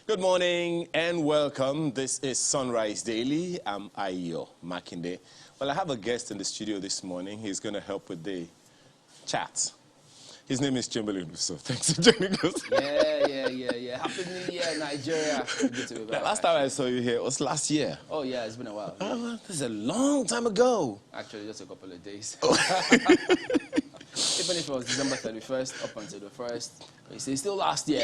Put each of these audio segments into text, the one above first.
Good morning and welcome. This is Sunrise Daily. I'm Ayo Makinde. Well, I have a guest in the studio this morning. He's going to help with the chat. His name is Chamberlain, so thanks for joining us. Yeah. Happy New Year, Nigeria. Good to be back. The last time I saw you here was last year. Oh, yeah, it's been a while. Yeah. This is a long time ago. Actually, just a couple of days. Even if it was December 31st up until the 1st, it's still last year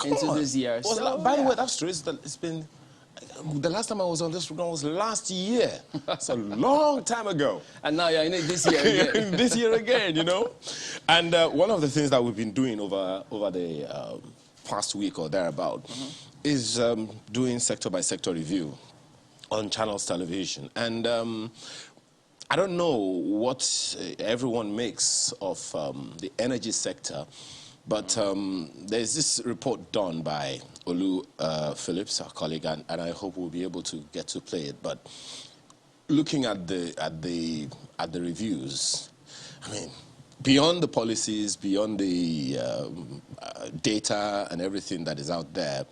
into this year. Well, by the way, that's true. It's been, the last time I was on this program was last year. It's a long time ago. And now you're in it this year again. This year again, you know. And one of the things that we've been doing over the past week or thereabout is doing sector-by-sector review on Channels Television. And I don't know what everyone makes of the energy sector, but there's this report done by Olu Phillips, our colleague, and I hope we'll be able to get to play it. But looking at the reviews, I mean, beyond the policies, beyond the data and everything that is out there,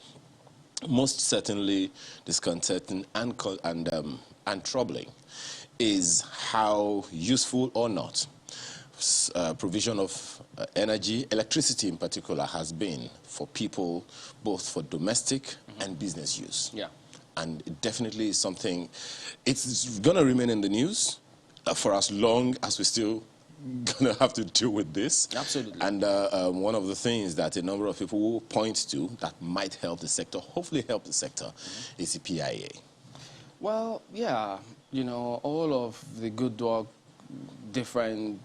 most certainly disconcerting and troubling is how useful or not provision of energy, electricity in particular, has been for people, both for domestic and business use. Yeah. And it definitely is something, it's going to remain in the news for as long as we're still going to have to deal with this. Absolutely. And one of the things that a number of people will point to that might help the sector, hopefully help the sector, is the PIA. Well, yeah, you know, all of the good work different,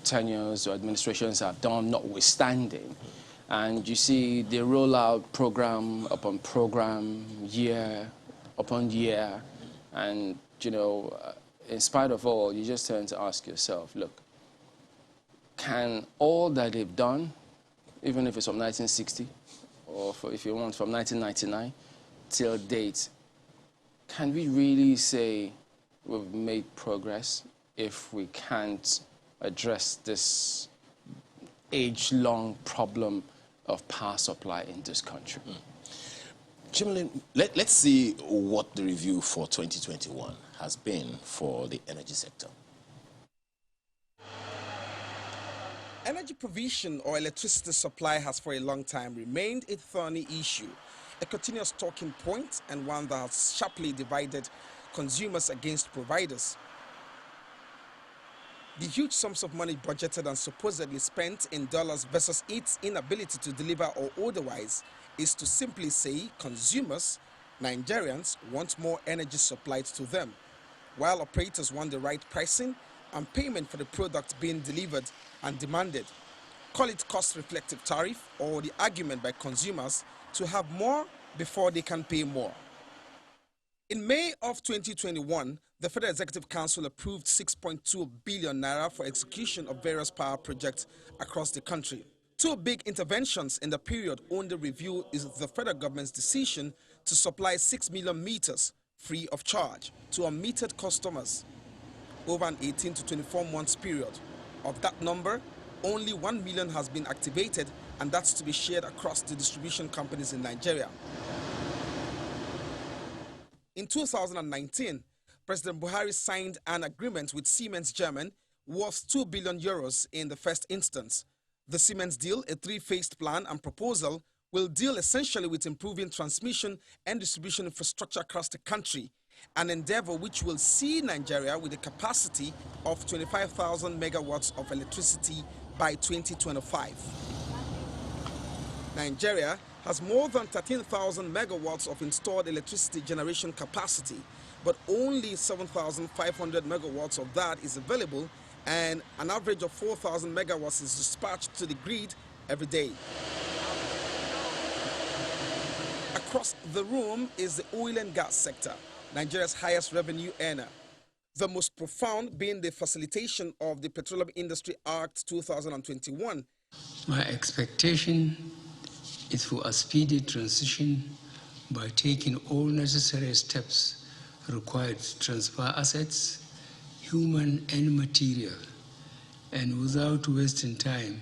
tenures or administrations have done, notwithstanding. And you see, they roll out program upon program, year upon year. And, you know, in spite of all, you just turn to ask yourself, look, can all that they've done, even if it's from 1960, or if you want from 1999 till date, can we really say we've made progress if we can't address this age-long problem of power supply in this country? Jimmy, let's see what the review for 2021 has been for the energy sector. Energy provision or electricity supply has for a long time remained a thorny issue, a continuous talking point, and one that has sharply divided consumers against providers. The huge sums of money budgeted and supposedly spent in dollars versus its inability to deliver or otherwise is to simply say consumers, Nigerians, want more energy supplied to them, while operators want the right pricing and payment for the product being delivered and demanded. Call it cost-reflective tariff or the argument by consumers to have more before they can pay more. In May of 2021, the Federal Executive Council approved 6.2 billion naira for execution of various power projects across the country. Two big interventions in the period under review is the federal government's decision to supply 6 million meters free of charge to unmetered customers over an 18 to 24 months period. Of that number, only 1 million has been activated, and that's to be shared across the distribution companies in Nigeria. In 2019, President Buhari signed an agreement with Siemens German worth 2 billion euros in the first instance. The Siemens deal, a three-phased plan and proposal, will deal essentially with improving transmission and distribution infrastructure across the country, an endeavor which will see Nigeria with a capacity of 25,000 megawatts of electricity by 2025. Nigeria has more than 13,000 megawatts of installed electricity generation capacity, but only 7,500 megawatts of that is available, and an average of 4,000 megawatts is dispatched to the grid every day. Across the room is the oil and gas sector, Nigeria's highest revenue earner. The most profound being the facilitation of the Petroleum Industry Act 2021. My expectation is for a speedy transition by taking all necessary steps required to transfer assets, human and material, and without wasting time,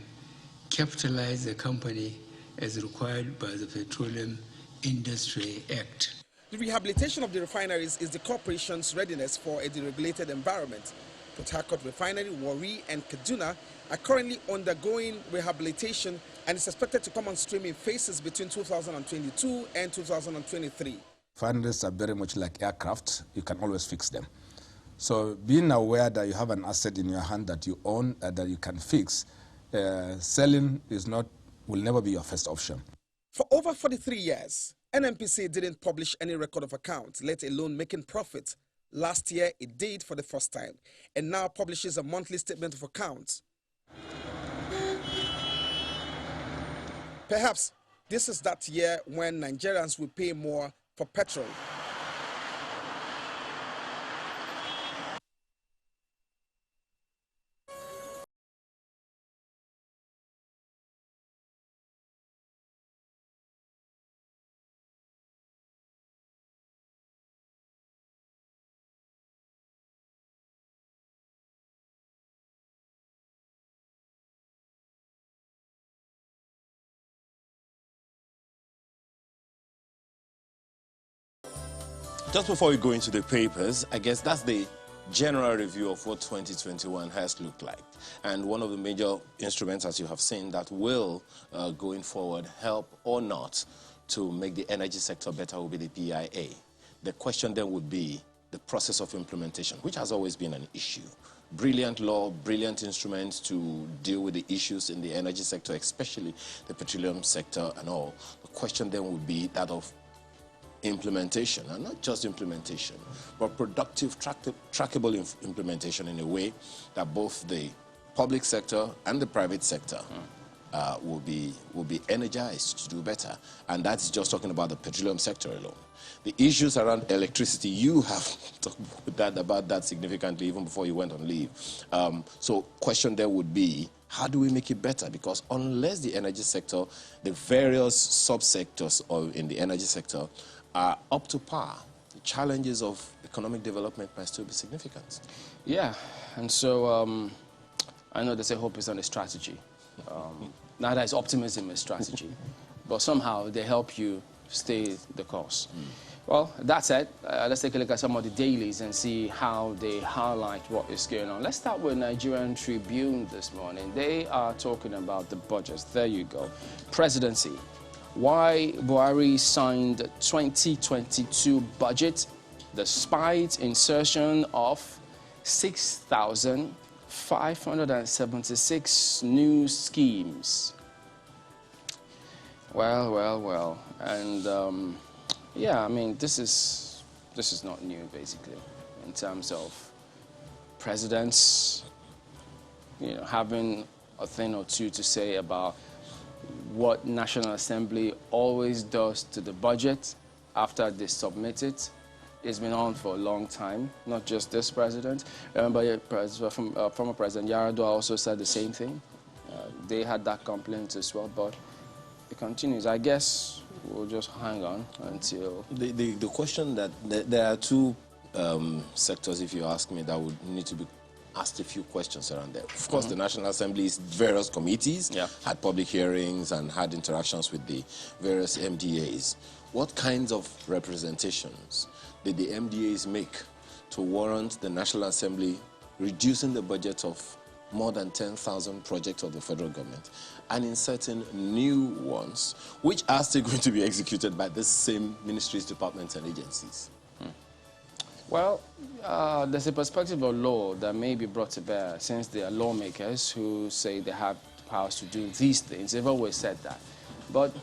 capitalize the company as required by the Petroleum Industry Act. The rehabilitation of the refineries is the corporation's readiness for a deregulated environment. Port Harcourt Refinery, Warri and Kaduna are currently undergoing rehabilitation and is expected to come on stream in phases between 2022 and 2023. Refineries are very much like aircraft. You can always fix them. So being aware that you have an asset in your hand that you own, that you can fix, selling will never be your first option. For over 43 years, NNPC didn't publish any record of accounts, let alone making profit. Last year, it did for the first time, and now publishes a monthly statement of accounts. Perhaps this is that year when Nigerians will pay more for petrol. Just before we go into the papers, I guess that's the general review of what 2021 has looked like. And one of the major instruments, as you have seen, that will, going forward, help or not to make the energy sector better will be the PIA. The question then would be the process of implementation, which has always been an issue. Brilliant law, brilliant instruments to deal with the issues in the energy sector, especially the petroleum sector and all. The question then would be that of implementation, and not just implementation, but productive, trackable implementation in a way that both the public sector and the private sector will be energized to do better. And that's just talking about the petroleum sector alone. The issues around electricity, you have talked about that significantly even before you went on leave. So question there would be, how do we make it better? Because unless the energy sector, the various subsectors in the energy sector are up to par, the challenges of economic development might still be significant. Yeah, and so I know they say hope is not a strategy. Neither is optimism a strategy, but somehow they help you stay the course. Well, that said, let's take a look at some of the dailies and see how they highlight what is going on. Let's start with Nigerian Tribune this morning. They are talking about the budgets. There you go. Presidency. Why Buhari signed 2022 budget despite insertion of 6,576 new schemes. Well. And yeah, I mean, this is not new, basically, in terms of presidents, having a thing or two to say about what National Assembly always does to the budget after they submit it. It's been on for a long time, not just this president. Remember, former President Yaradua also said the same thing. They had that complaint as well, but it continues. I guess we'll just hang on until... The question that there are two sectors, if you ask me, that would need to be asked a few questions around there. Of course, the National Assembly's various committees had public hearings and had interactions with the various MDAs. What kinds of representations did the MDAs make to warrant the National Assembly reducing the budget of more than 10,000 projects of the federal government and inserting new ones, which are still going to be executed by the same ministries, departments, and agencies? Well, there's a perspective of law that may be brought to bear, since there are lawmakers who say they have powers to do these things. They've always said that. But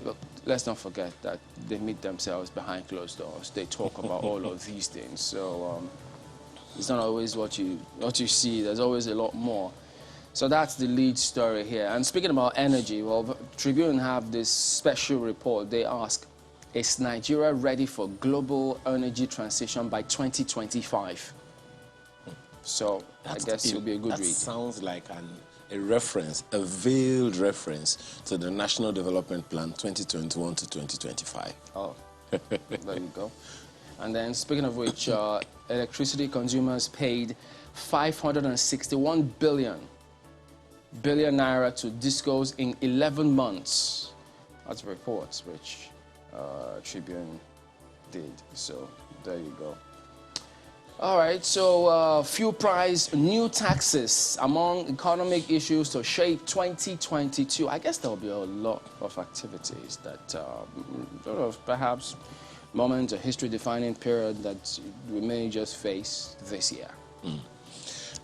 look, let's not forget that they meet themselves behind closed doors. They talk about all of these things. So it's not always what you see. There's always a lot more. So that's the lead story here. And speaking about energy, well, Tribune have this special report. They ask, is Nigeria ready for global energy transition by 2025? So I guess it'll be a good read. That sounds like a reference, a veiled reference to the National Development Plan 2021 to 2025. Oh, there you go. And then, speaking of which, electricity consumers paid 561 billion billion naira to discos in 11 months. That's reports which Tribune did. So there you go. All right, so fuel price, new taxes among economic issues to shape 2022. I guess there will be a lot of activities that sort of perhaps moment, a history-defining period that we may just face this year.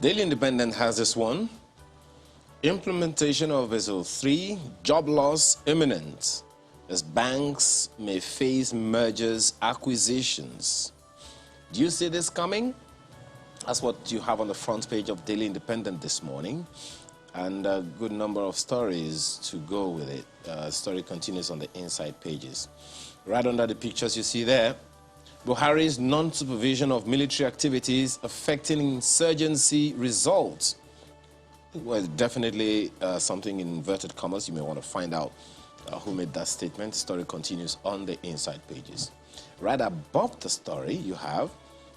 Daily Independent has this one. Implementation of Basel 3, job loss imminent as banks may face mergers, acquisitions. Do you see this coming? That's what you have on the front page of Daily Independent this morning. And a good number of stories to go with it. Story continues on the inside pages. Right under the pictures you see there, Buhari's non-supervision of military activities affecting insurgency results. Well, definitely something in inverted commas. You may want to find out who made that statement. The story continues on the inside pages. Right above the story, you have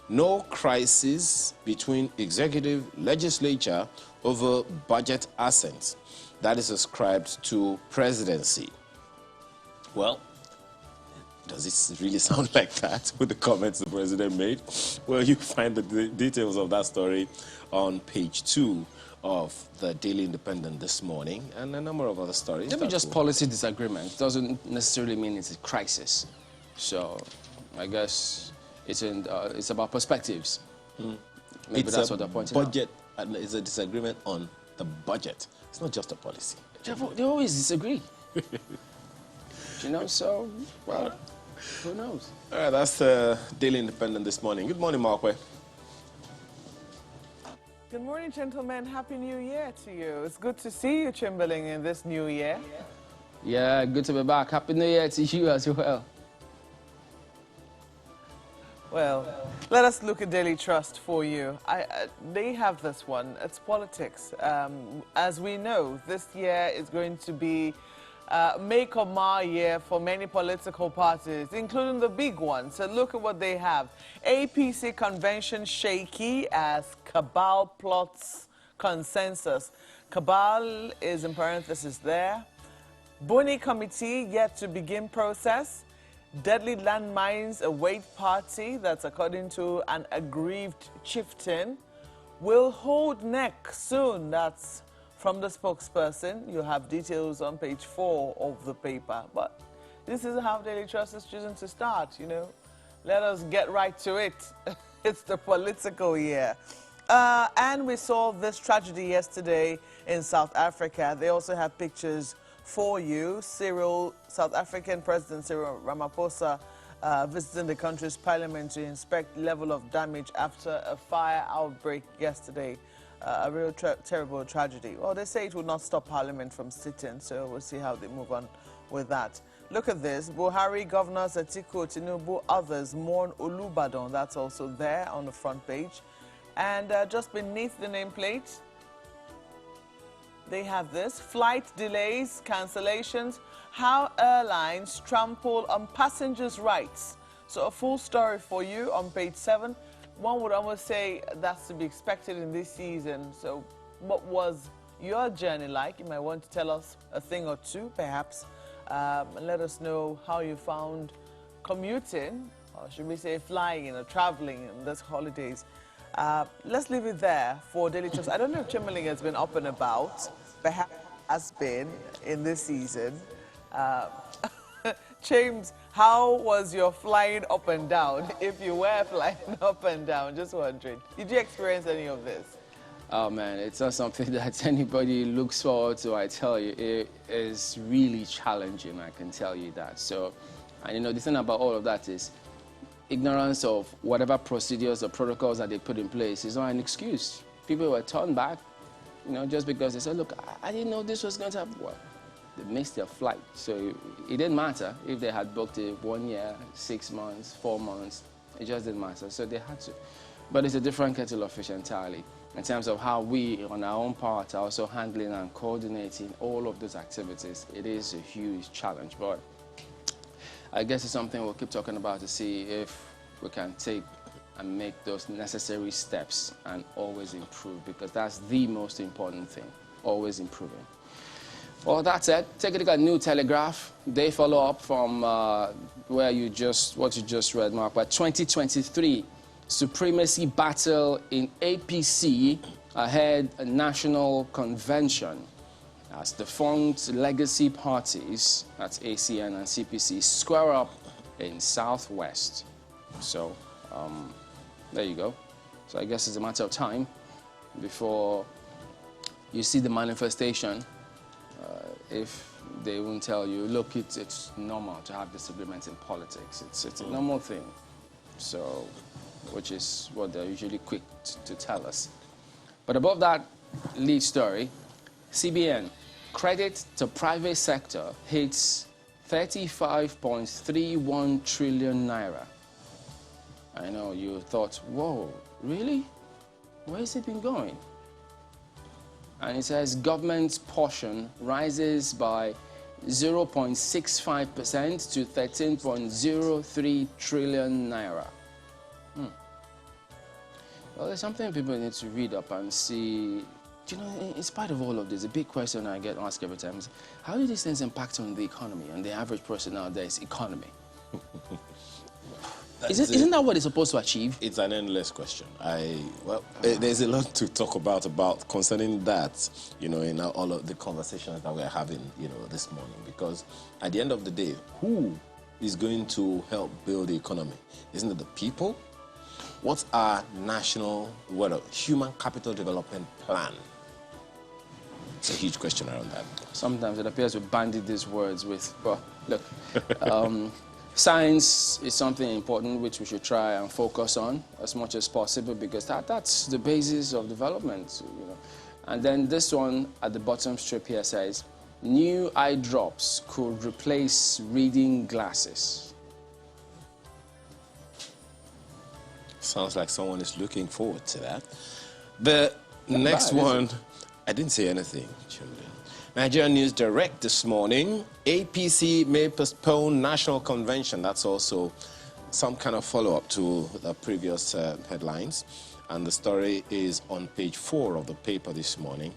no crisis between executive legislature over budget assents. That is ascribed to presidency. Well, does this really sound like that with the comments the president made? Well, you find the details of that story on page 2 of the Daily Independent this morning, and a number of other stories. Maybe just policy disagreement. Doesn't necessarily mean it's a crisis. So I guess it's about perspectives. Maybe that's what they're pointing out. Budget, and it's a disagreement on the budget. It's not just a policy. They always disagree. You know, so, well, who knows? All right, that's the Daily Independent this morning. Good morning, Markwe. Good morning, gentlemen. Happy New Year to you. It's good to see you, Chamberlain, in this new year. Yeah, good to be back. Happy New Year to you as well. Well, let us look at Daily Trust for you. They have this one. It's politics. As we know, this year is going to be make or mar year for many political parties, including the big ones. So look at what they have. APC convention shaky as cabal plots consensus. Cabal is in parentheses there. Boni committee yet to begin process. Deadly landmines await party, that's according to an aggrieved chieftain, will hold neck soon. That's from the spokesperson. You have details on page 4 of the paper. But this is how Daily Trust is choosing to start, you know. Let us get right to it. It's the political year. And we saw this tragedy yesterday in South Africa. They also have pictures for you. South African President Cyril Ramaphosa visiting the country's parliament to inspect level of damage after a fire outbreak yesterday. A real terrible tragedy. Well, they say it will not stop parliament from sitting, so we'll see how they move on with that. Look at this. Buhari, Governors Atiku, Tinubu, others mourn Olubadan. That's also there on the front page. And just beneath the nameplate, they have this. Flight delays, cancellations, how airlines trample on passengers' rights. So a full story for you on page 7. One would almost say that's to be expected in this season. So what was your journey like? You might want to tell us a thing or two, perhaps. And let us know how you found commuting, or should we say flying or traveling in these holidays. Let's leave it there for Daily Trust. I don't know if Chamberlain has been up and about, perhaps has been in this season. James, how was your flying up and down? If you were flying up and down, just wondering. Did you experience any of this? Oh man, it's not something that anybody looks forward to, I tell you. It is really challenging, I can tell you that. So, and you know, the thing about all of that is ignorance of whatever procedures or protocols that they put in place is not an excuse. People were turned back, you know, just because they said, look, I didn't know this was going to happen. Well, they missed their flight. So it didn't matter if they had booked it 1 year, 6 months, 4 months. It just didn't matter. So they had to. But it's a different kettle of fish entirely in terms of how we, on our own part, are also handling and coordinating all of those activities. It is a huge challenge. But I guess it's something we'll keep talking about to see if we can take and make those necessary steps and always improve, because that's the most important thing. always improving. Well, that's it. Take a look at New Telegraph. They follow up from what you just read, Mark. But 2023 supremacy battle in APC ahead a national convention as defunct legacy parties, that's ACN and CPC, square up in Southwest. So there you go. So I guess it's a matter of time before you see the manifestation. If they won't tell you, look, it's normal to have disagreements in politics. It's a normal thing. So, which is what they're usually quick to tell us. But above that lead story, CBN, credit to private sector hits 35.31 trillion naira. I know you thought, whoa, really? Where has it been going? And it says government's portion rises by 0.65% to 13.03 trillion naira. Well, there's something people need to read up and see. You know, in spite of all of this, a big question I get asked every time is, how do these things impact on the economy and the average person nowadays' economy? Isn't that what it's supposed to achieve? It's an endless question. There's a lot to talk about concerning that, you know, in all of the conversations that we're having, you know, this morning. Because at the end of the day, who is going to help build the economy? Isn't it the people? What's our national, human capital development plan? It's a huge question around that. Sometimes it appears we banded these words with, well, look, science is something important which we should try and focus on as much as possible because that's the basis of development, you know. And then this one at the bottom strip here says, new eye drops could replace reading glasses. Sounds like someone is looking forward to that. The next one, I didn't say anything, children. Nigeria News Direct this morning, APC may postpone national convention. That's also some kind of follow-up to the previous headlines. And the story is on page 4 of the paper this morning.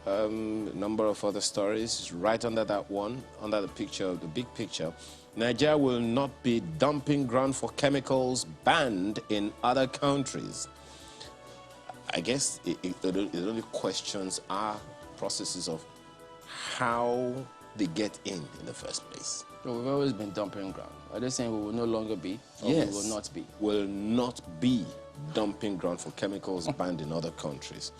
A number of other stories right under that one, under the picture, the big picture. Nigeria will not be dumping ground for chemicals banned in other countries. I guess it only questions our processes of how they get in the first place. Well, we've always been dumping ground. Are they saying we will no longer be, or yes, we will not be? Will not be dumping ground for chemicals banned in other countries.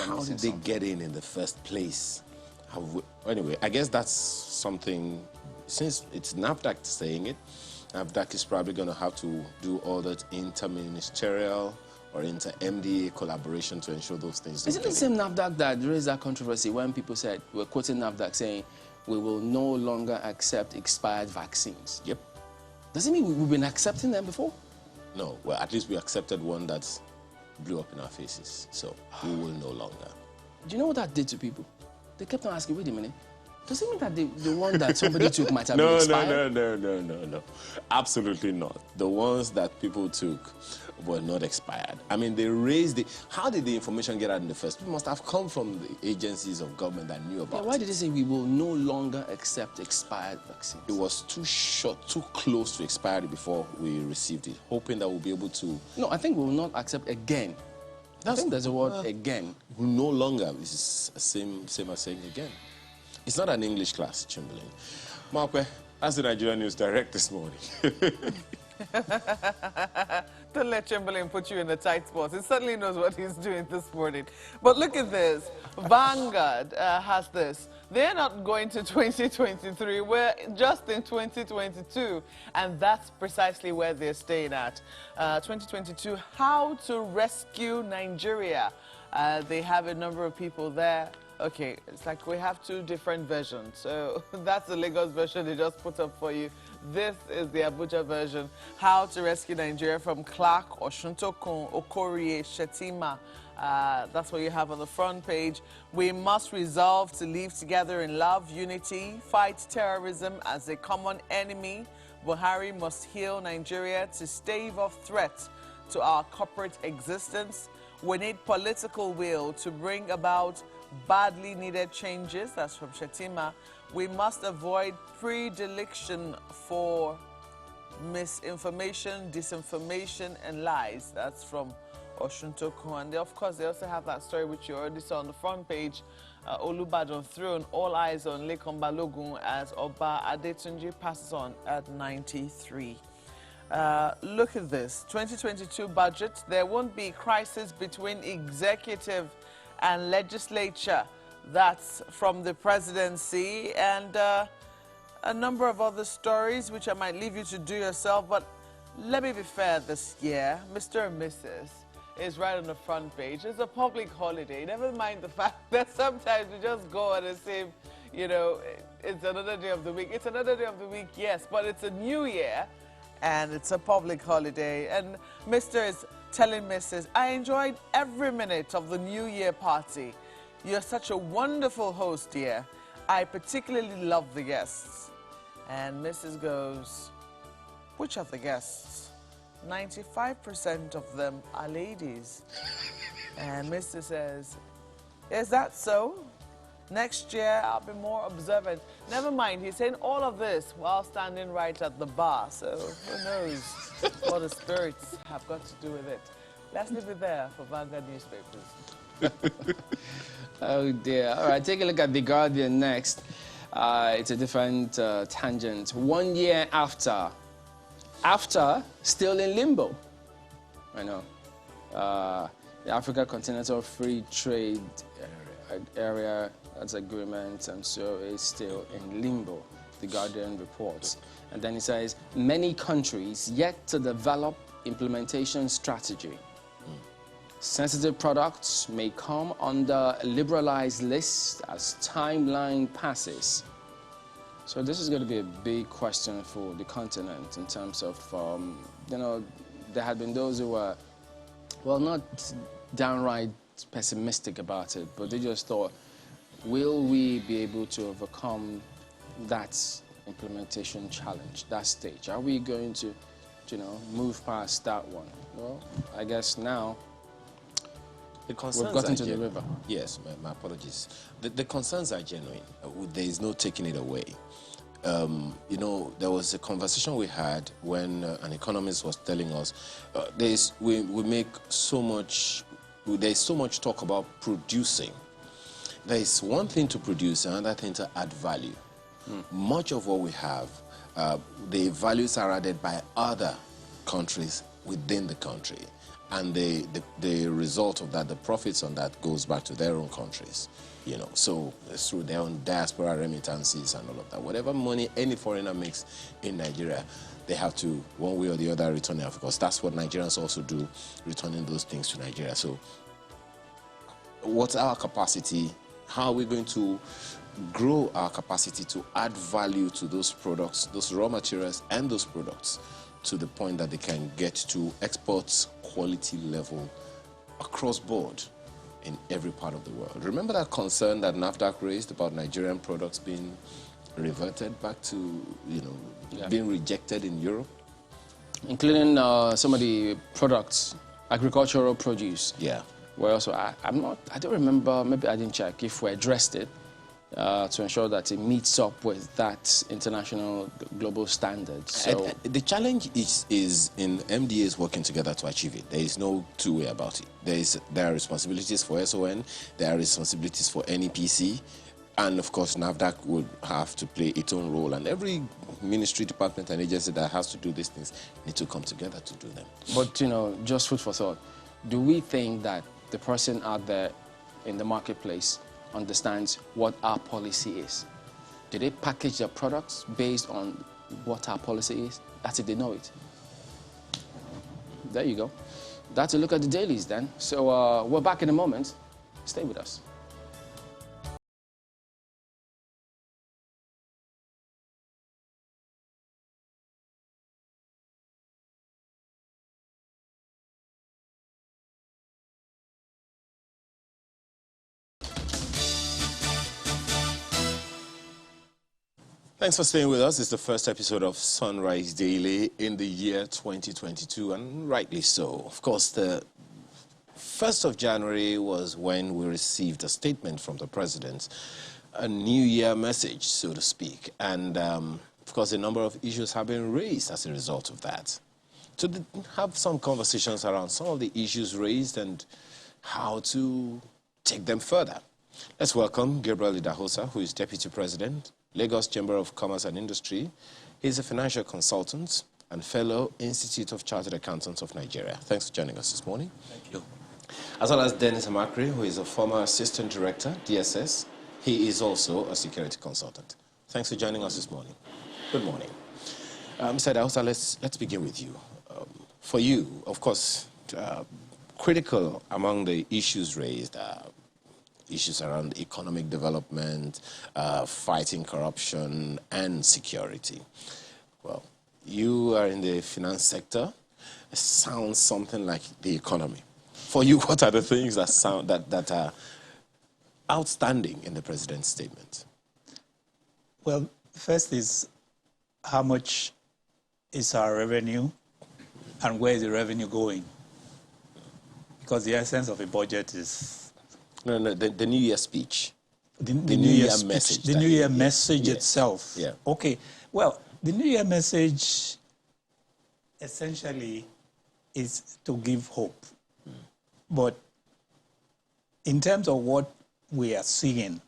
How did they get in the first place? Anyway, I guess that's something, since it's NAFDAC saying it, NAFDAC is probably going to have to do all that interministerial or inter-MDA collaboration to ensure those things. Is it the same NAFDAC that raised that controversy when people said, we're quoting NAFDAC saying, we will no longer accept expired vaccines? Yep. Does it mean we've been accepting them before? No, well, at least we accepted one that blew up in our faces, so we will no longer. Do you know what that did to people? They kept on asking, wait a minute, does it mean that the one that somebody took might have been expired? No. Absolutely not. The ones that people took were not expired. I mean, they raised the... How did the information get out in the first? It must have come from the agencies of government that knew about it. Why did they say we will no longer accept expired vaccines? It was too short, too close to expiry before we received it, hoping that we'll be able to... No, I think we will not accept again. I think there's a word again. No longer. This is the same as saying again. It's not an English class, Chamberlain. Markwe, that's the Nigeria News Direct this morning. Don't let Chamberlain put you in a tight spot. He certainly knows what he's doing this morning. But look at this. Vanguard has this. They're not going to 2023. We're just in 2022. And that's precisely where they're staying at. 2022, how to rescue Nigeria. They have a number of people there. Okay, it's like we have two different versions. So that's the Lagos version they just put up for you. This is the Abuja version. How to rescue Nigeria from Clark, Oshuntokun, Okorie, Shetima. That's what you have on the front page. We must resolve to live together in love, unity, fight terrorism as a common enemy. Buhari must heal Nigeria to stave off threats to our corporate existence. We need political will to bring about badly needed changes. That's from Shetima. We must avoid predilection for misinformation, disinformation, and lies. That's from Oshuntoku. And of course, they also have that story which you already saw on the front page. Olubadan throne, all eyes on Lekan Balogun as Oba Adetunji passes on at 93. Look at this, 2022 budget. There won't be crisis between executive and legislature. That's from the presidency. And a number of other stories which I might leave you to do yourself, but let me be fair this year. Mr. and Mrs. is right on the front page. It's a public holiday. Never mind the fact that sometimes we just go on and say, you know, it's another day of the week. It's another day of the week, yes, but it's a new year and it's a public holiday. And Mr. is telling Mrs., I enjoyed every minute of the New Year party. You're such a wonderful host, dear. I particularly love the guests. And Mrs. goes, which of the guests? 95% of them are ladies. And Mr. says, is that so? Next year, I'll be more observant. Never mind, he's saying all of this while standing right at the bar. So who knows what the spirits have got to do with it. Let's leave it there for Vanguard newspapers. Oh dear. All right, take a look at The Guardian next. It's a different tangent. 1 year after, still in limbo. I know. The Africa Continental Free Trade Area, that's agreement, and so it's still in limbo, The Guardian reports. And then it says, many countries yet to develop implementation strategy. Sensitive products may come under liberalized list as timeline passes. So this is going to be a big question for the continent in terms of, you know, there had been those who were, well, not downright pessimistic about it, but they just thought, will we be able to overcome that implementation challenge, that stage? Are we going to, you know, move past that one? Well, I guess now we've gotten to the river. Yes, my apologies. The concerns are genuine. There is no taking it away. You know, there was a conversation we had when an economist was telling us we make so much, there's so much talk about producing. There is one thing to produce, another thing to add value. Much of what we have, the values are added by other countries within the country. And the result of that, the profits on that goes back to their own countries, you know. So it's through their own diaspora remittances and all of that. Whatever money any foreigner makes in Nigeria, they have to, one way or the other, return it, because that's what Nigerians also do, returning those things to Nigeria. So what's our capacity? How are we going to grow our capacity to add value to those products, those raw materials and those products, to the point that they can get to exports quality level across board in every part of the world? Remember that concern that NAFDAC raised about Nigerian products being reverted back to, you know, being rejected in Europe? Including some of the products, agricultural produce. Yeah. Where also, I don't remember, maybe I didn't check if we addressed it to ensure that it meets up with that international global standard. So the challenge is in MDAs working together to achieve it. There is no two-way about it. There are responsibilities for SON, there are responsibilities for NEPC, and of course NAFDAC would have to play its own role, and every ministry, department and agency that has to do these things need to come together to do them. But, you know, just food for thought, do we think that the person out there in the marketplace understands what our policy is? Do they package their products based on what our policy is? That's if they know it. There you go. That's a look at the dailies then. So we're back in a moment. Stay with us. Thanks for staying with us. It's the first episode of Sunrise Daily in the year 2022, and rightly so. Of course, the 1st of January was when we received a statement from the president, a New Year message, so to speak. And, of course, a number of issues have been raised as a result of that. To have some conversations around some of the issues raised and how to take them further. Let's welcome Gabriel Idahosa, who is Deputy President, Lagos Chamber of Commerce and Industry. He's a financial consultant and fellow Institute of Chartered Accountants of Nigeria. Thanks for joining us this morning. Thank you. As well as Dennis Amakri, who is a former Assistant Director, DSS. He is also a security consultant. Thanks for joining us this morning. Good morning. Mr. Idahosa, let's begin with you. For you, of course, critical among the issues raised are issues around economic development, fighting corruption, and security. Well, you are in the finance sector. It sounds something like the economy. For you, what are the things that are outstanding in the president's statement? Well, first is how much is our revenue and where is the revenue going? Because the essence of a budget is... No, the New Year speech. The New Year message. The New Year message itself. Yeah. Okay. Well, the New Year message essentially is to give hope. But in terms of what we are seeing,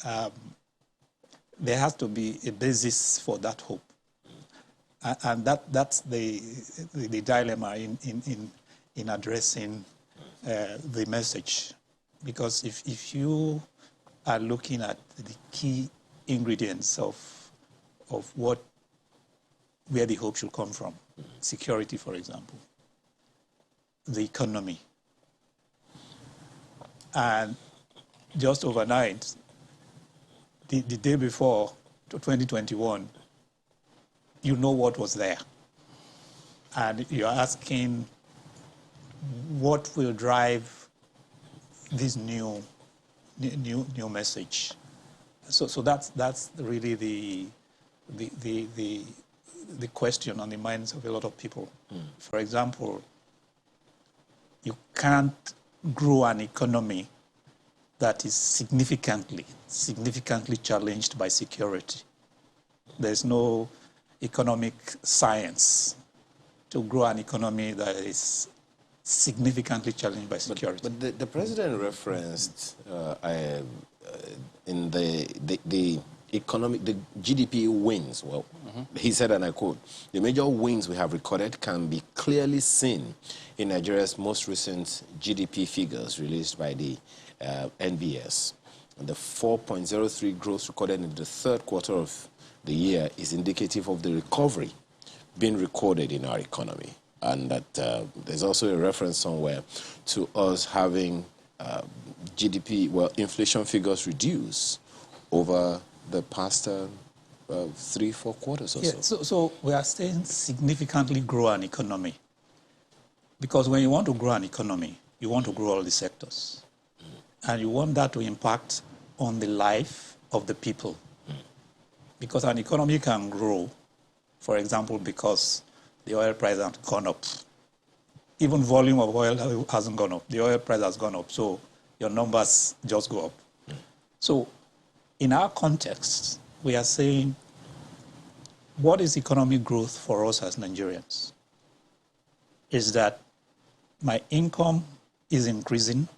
there has to be a basis for that hope. And that's the dilemma in addressing the message. Because if you are looking at the key ingredients of where the hope should come from, security, for example, the economy, and just overnight, the day before 2021, you know what was there. And you're asking what will drive this new message. So that's really the question on the minds of a lot of people. For example, you can't grow an economy that is significantly challenged by security. There's no economic science to grow an economy that is significantly challenged by security. But the president referenced in the economic, the GDP wins. Well, he said, and I quote, "The major wins we have recorded can be clearly seen in Nigeria's most recent GDP figures released by the NBS. And the 4.03 growth recorded in the third quarter of the year is indicative of the recovery being recorded in our economy." And that there's also a reference somewhere to us having GDP, well, inflation figures reduce over the past 3-4 quarters or so. So we are saying significantly grow an economy. Because when you want to grow an economy, you want to grow all the sectors. And you want that to impact on the life of the people. Because an economy can grow, for example, because the oil price has gone up. Even volume of oil hasn't gone up. The oil price has gone up, so your numbers just go up. So in our context, we are saying, what is economic growth for us as Nigerians? Is that my income is increasing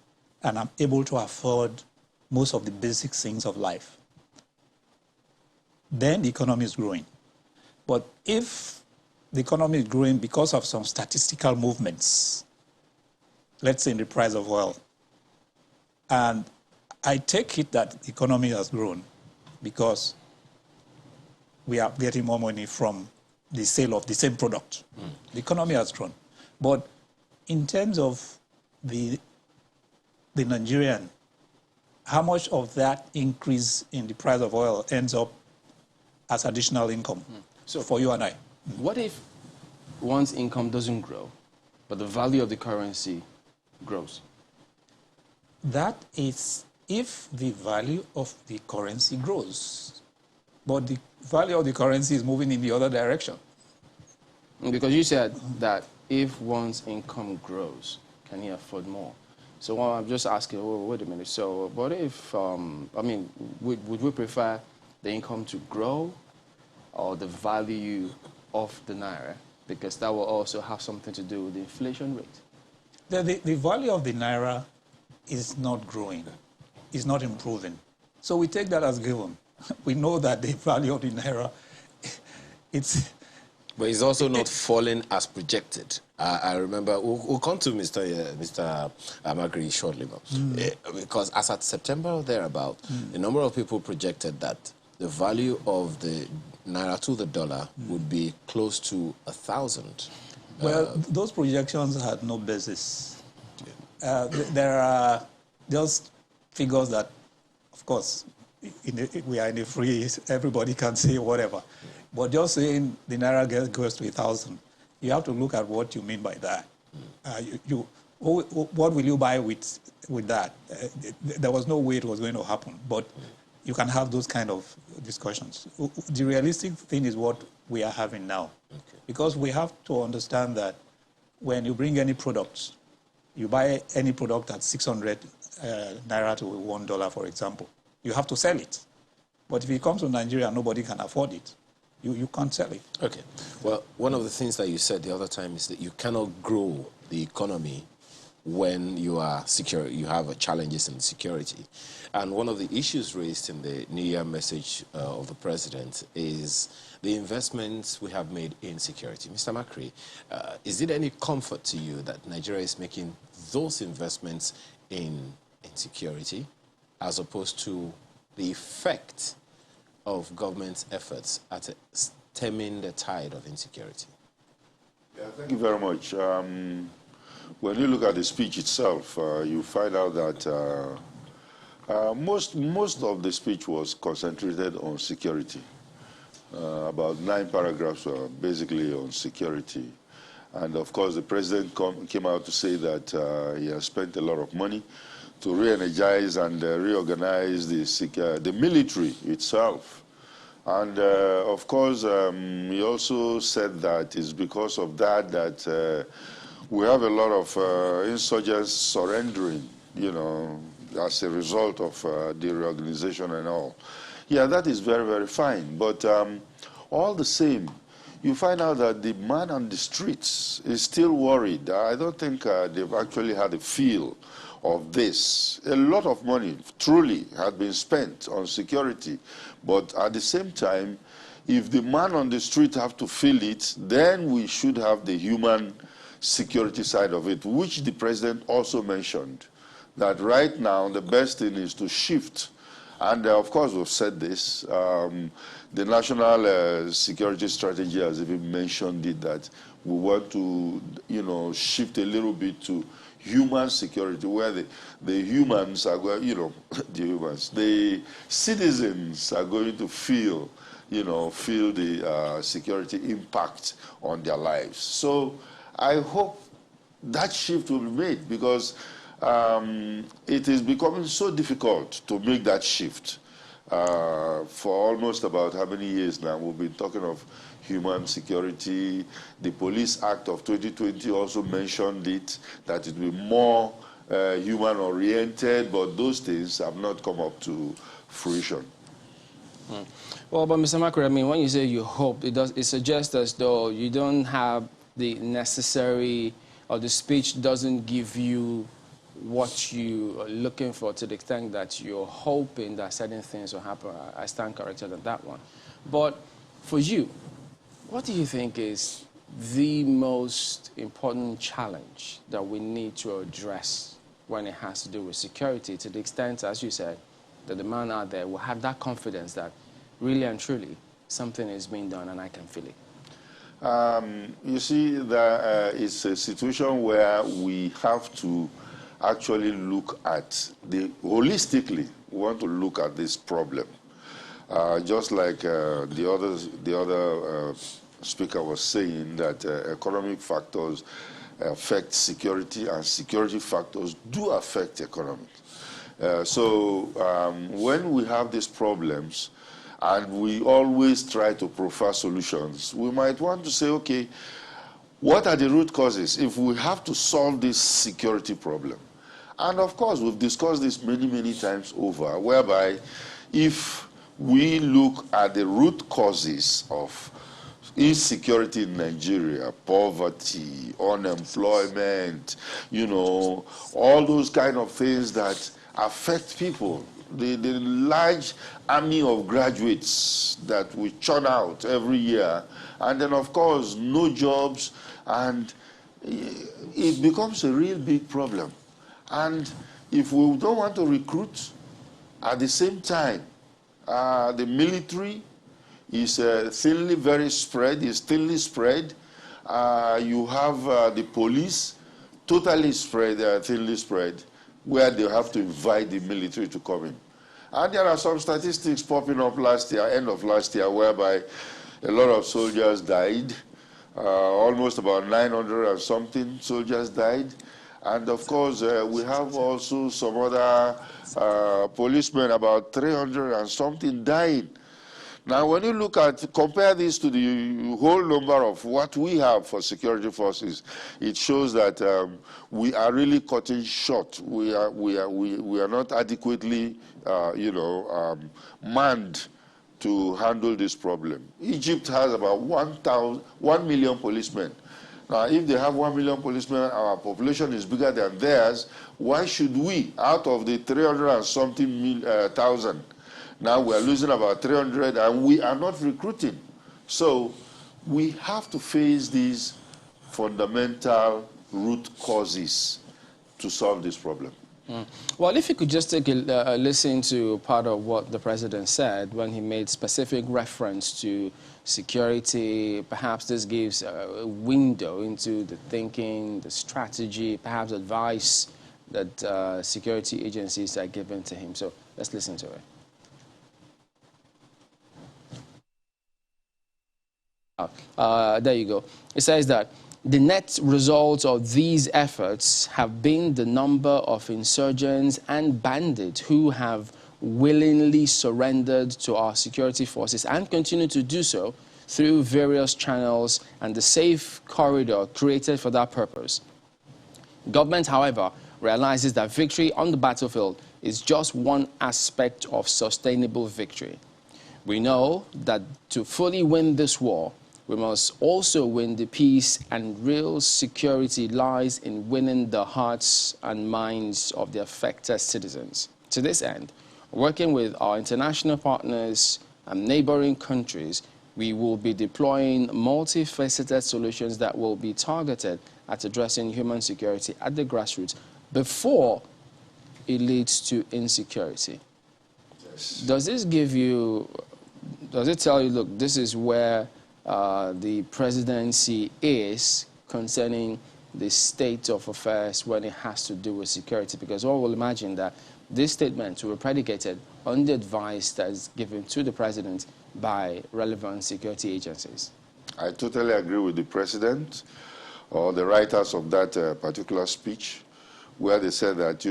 and I'm able to afford most of the basic things of life. Then the economy is growing. But if the economy is growing because of some statistical movements, let's say in the price of oil, and I take it that the economy has grown because we are getting more money from the sale of the same product. The economy has grown. But in terms of the Nigerian, how much of that increase in the price of oil ends up as additional income? So for you and I. What if one's income doesn't grow, but the value of the currency grows? That is if the value of the currency grows. But the value of the currency is moving in the other direction. Because you said that if one's income grows, can he afford more? So I'm just asking, wait a minute, so what if, I mean, would we prefer the income to grow or the value of the Naira? Because that will also have something to do with the inflation rate. The value of the Naira is not growing, is not improving. So we take that as given. We know that the value of the Naira, it's... But it's also not falling as projected. I remember, we'll come to Mr. Magri shortly, because as at September or thereabout, a number of people projected that the value of the Naira to the dollar would be close to 1,000. Well, those projections had no basis. There are just figures that, of course, we are in a free, everybody can say whatever. But just saying the Naira goes to 1,000, you have to look at what you mean by that. What will you buy with that? There was no way it was going to happen, but you can have those kind of discussions. The realistic thing is what we are having now. Okay. Because we have to understand that when you bring any products, you buy any product at 600 Naira to $1, for example, you have to sell it. But if it comes to Nigeria, nobody can afford it. You can't sell it. Okay. Well, one of the things that you said the other time is that you cannot grow the economy when you are secure, you have challenges in security. And one of the issues raised in the New Year message of the president is the investments we have made in security. Mr. Makri, is it any comfort to you that Nigeria is making those investments in security as opposed to the effect of government's efforts at stemming the tide of insecurity? Yeah, thank you very much. When you look at the speech itself, you find out that most of the speech was concentrated on security. About 9 paragraphs were basically on security. And of course, the president came out to say that he has spent a lot of money to re-energize and reorganize the military itself. And of course, he also said that it's because of that we have a lot of insurgents surrendering, you know, as a result of the reorganization and all. Yeah, that is very, very fine. But all the same, you find out that the man on the streets is still worried. I don't think they've actually had a feel of this. A lot of money truly had been spent on security, but at the same time, if the man on the street have to feel it, then we should have the human security side of it, which the president also mentioned, that right now the best thing is to shift. And of course we've said this, the national security strategy has even mentioned it, that we want to, you know, shift a little bit to human security, where the humans are going, you know, the citizens are going to feel, you know, the security impact on their lives. So I hope that shift will be made, because it is becoming so difficult to make that shift. For almost about how many years now, we've been talking of human security. The Police Act of 2020 also mentioned it, that it will be more human-oriented, but those things have not come up to fruition. Well, but Mr. Makri, I mean, when you say you hope, it suggests as though you don't have the necessary, or the speech doesn't give you what you are looking for, to the extent that you're hoping that certain things will happen. I stand corrected on that one. But for you, what do you think is the most important challenge that we need to address when it has to do with security, to the extent, as you said, that the man out there will have that confidence that really and truly something is being done and I can feel it? You see, it's a situation where we have to actually look at holistically, we want to look at this problem. Just like the other speaker was saying, that economic factors affect security, and security factors do affect economy. So when we have these problems, and we always try to proffer solutions, we might want to say, okay, What are the root causes if we have to solve this security problem? And of course, we've discussed this many, many times over, whereby if we look at the root causes of insecurity in Nigeria, poverty, unemployment, you know, all those kind of things that affect people, the large army of graduates that we churn out every year, and then of course no jobs, and it becomes a real big problem. And if we don't want to recruit, at the same time, the military is thinly very spread, is thinly spread. You have the police totally spread, thinly spread, where they have to invite the military to come in. And there are some statistics popping up last year, end of last year, whereby a lot of soldiers died. Almost about 900 and something soldiers died. And of course, we have also some other policemen, about 300 and something dying. Now, when you look at, compare this to the whole number of what we have for security forces, it shows that we are really cutting short. We are not adequately, manned to handle this problem. Egypt has about 1 million policemen. Now, if they have 1 million policemen, our population is bigger than theirs. Why should we, out of the 300 and something thousand, now we are losing about 300 and we are not recruiting? So we have to face these fundamental root causes to solve this problem. Well, if you could just take a listen to part of what the president said when he made specific reference to security, perhaps this gives a window into the thinking, the strategy, perhaps advice that security agencies are giving to him. So let's listen to it. There you go. It says that the net result of these efforts have been the number of insurgents and bandits who have willingly surrendered to our security forces and continue to do so through various channels and the safe corridor created for that purpose. Government, however, realizes that victory on the battlefield is just one aspect of sustainable victory. We know that to fully win this war, we must also win the peace, and real security lies in winning the hearts and minds of the affected citizens. To this end, working with our international partners and neighboring countries, we will be deploying multifaceted solutions that will be targeted at addressing human security at the grassroots before it leads to insecurity. Yes. Does it tell you, look, this is where the presidency is concerning the state of affairs when it has to do with security? Because all will imagine that this statement will be predicated on the advice that is given to the president by relevant security agencies. I totally agree with the president or the writers of that particular speech, where they said that,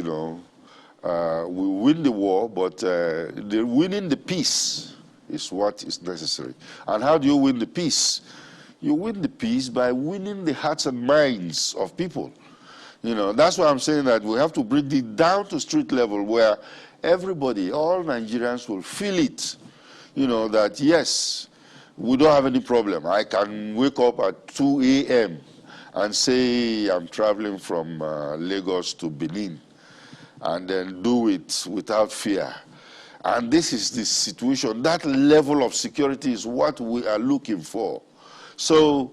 we win the war, but winning the peace is what is necessary. And how do you win the peace? You win the peace by winning the hearts and minds of people. That's why I'm saying that we have to bring it down to street level where everybody, all Nigerians will feel it, that yes, we don't have any problem. I can wake up at 2 a.m. and say I'm traveling from Lagos to Benin and then do it without fear. And this is the situation. That level of security is what we are looking for. So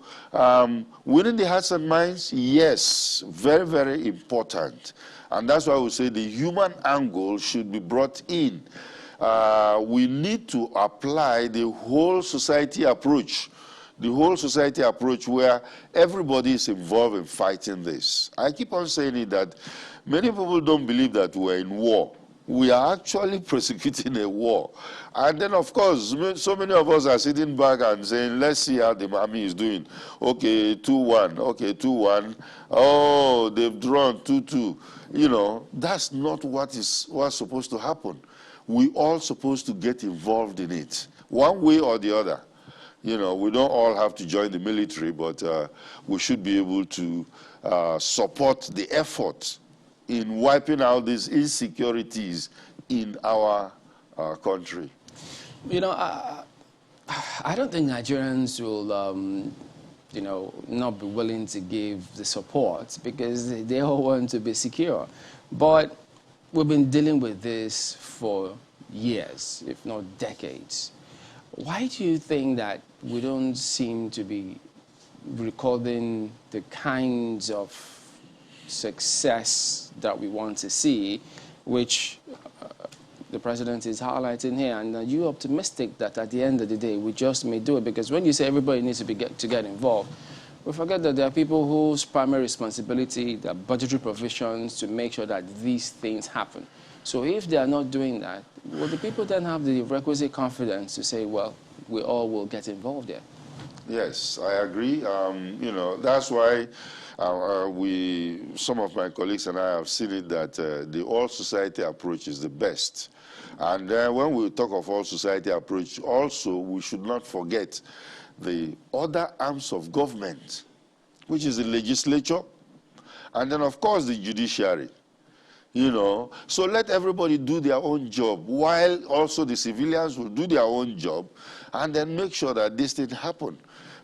winning the hearts and minds, yes, very, very important. And that's why we say the human angle should be brought in. We need to apply the whole society approach. The whole society approach where everybody is involved in fighting this. I keep on saying it that many people don't believe that we're in war. We are actually prosecuting a war. And then, of course, so many of us are sitting back and saying, let's see how the army is doing. Okay, 2-1. Okay, 2-1. Oh, they've drawn 2-2. That's not what's supposed to happen. We all supposed to get involved in it, one way or the other. You know, we don't all have to join the military, but we should be able to support the effort in wiping out these insecurities in our country. You know, I don't think Nigerians will, you know, not be willing to give the support because they all want to be secure. But we've been dealing with this for years, if not decades. Why do you think that we don't seem to be recording the kinds of success that we want to see, which the president is highlighting here? And are you optimistic that at the end of the day we just may do it? Because when you say everybody needs to get involved, we forget that there are people whose primary responsibility, their budgetary provisions to make sure that these things happen. So if they are not doing that, will the people then have the requisite confidence to say, well, we all will get involved there? Yes, I agree. You know, that's why some of my colleagues and I have seen it that the all-society approach is the best. And when we talk of all-society approach, also we should not forget the other arms of government, which is the legislature, and then, of course, the judiciary. You know, so let everybody do their own job, while also the civilians will do their own job, and then make sure that this thing happen.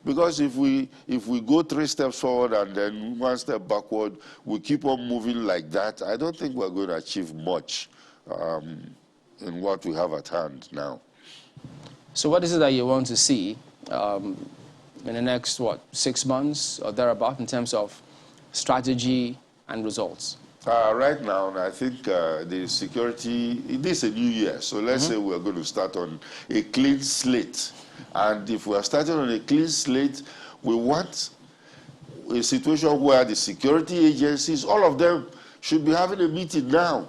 Because if we go 3 steps forward and then 1 step backward, we keep on moving like that, I don't think we're going to achieve much in what we have at hand now. So what is it that you want to see in the next, 6 months or thereabout in terms of strategy and results? Right now, I think the security, this is a new year, so let's say we're going to start on a clean slate. And if we're starting on a clean slate, we want a situation where the security agencies, all of them should be having a meeting now.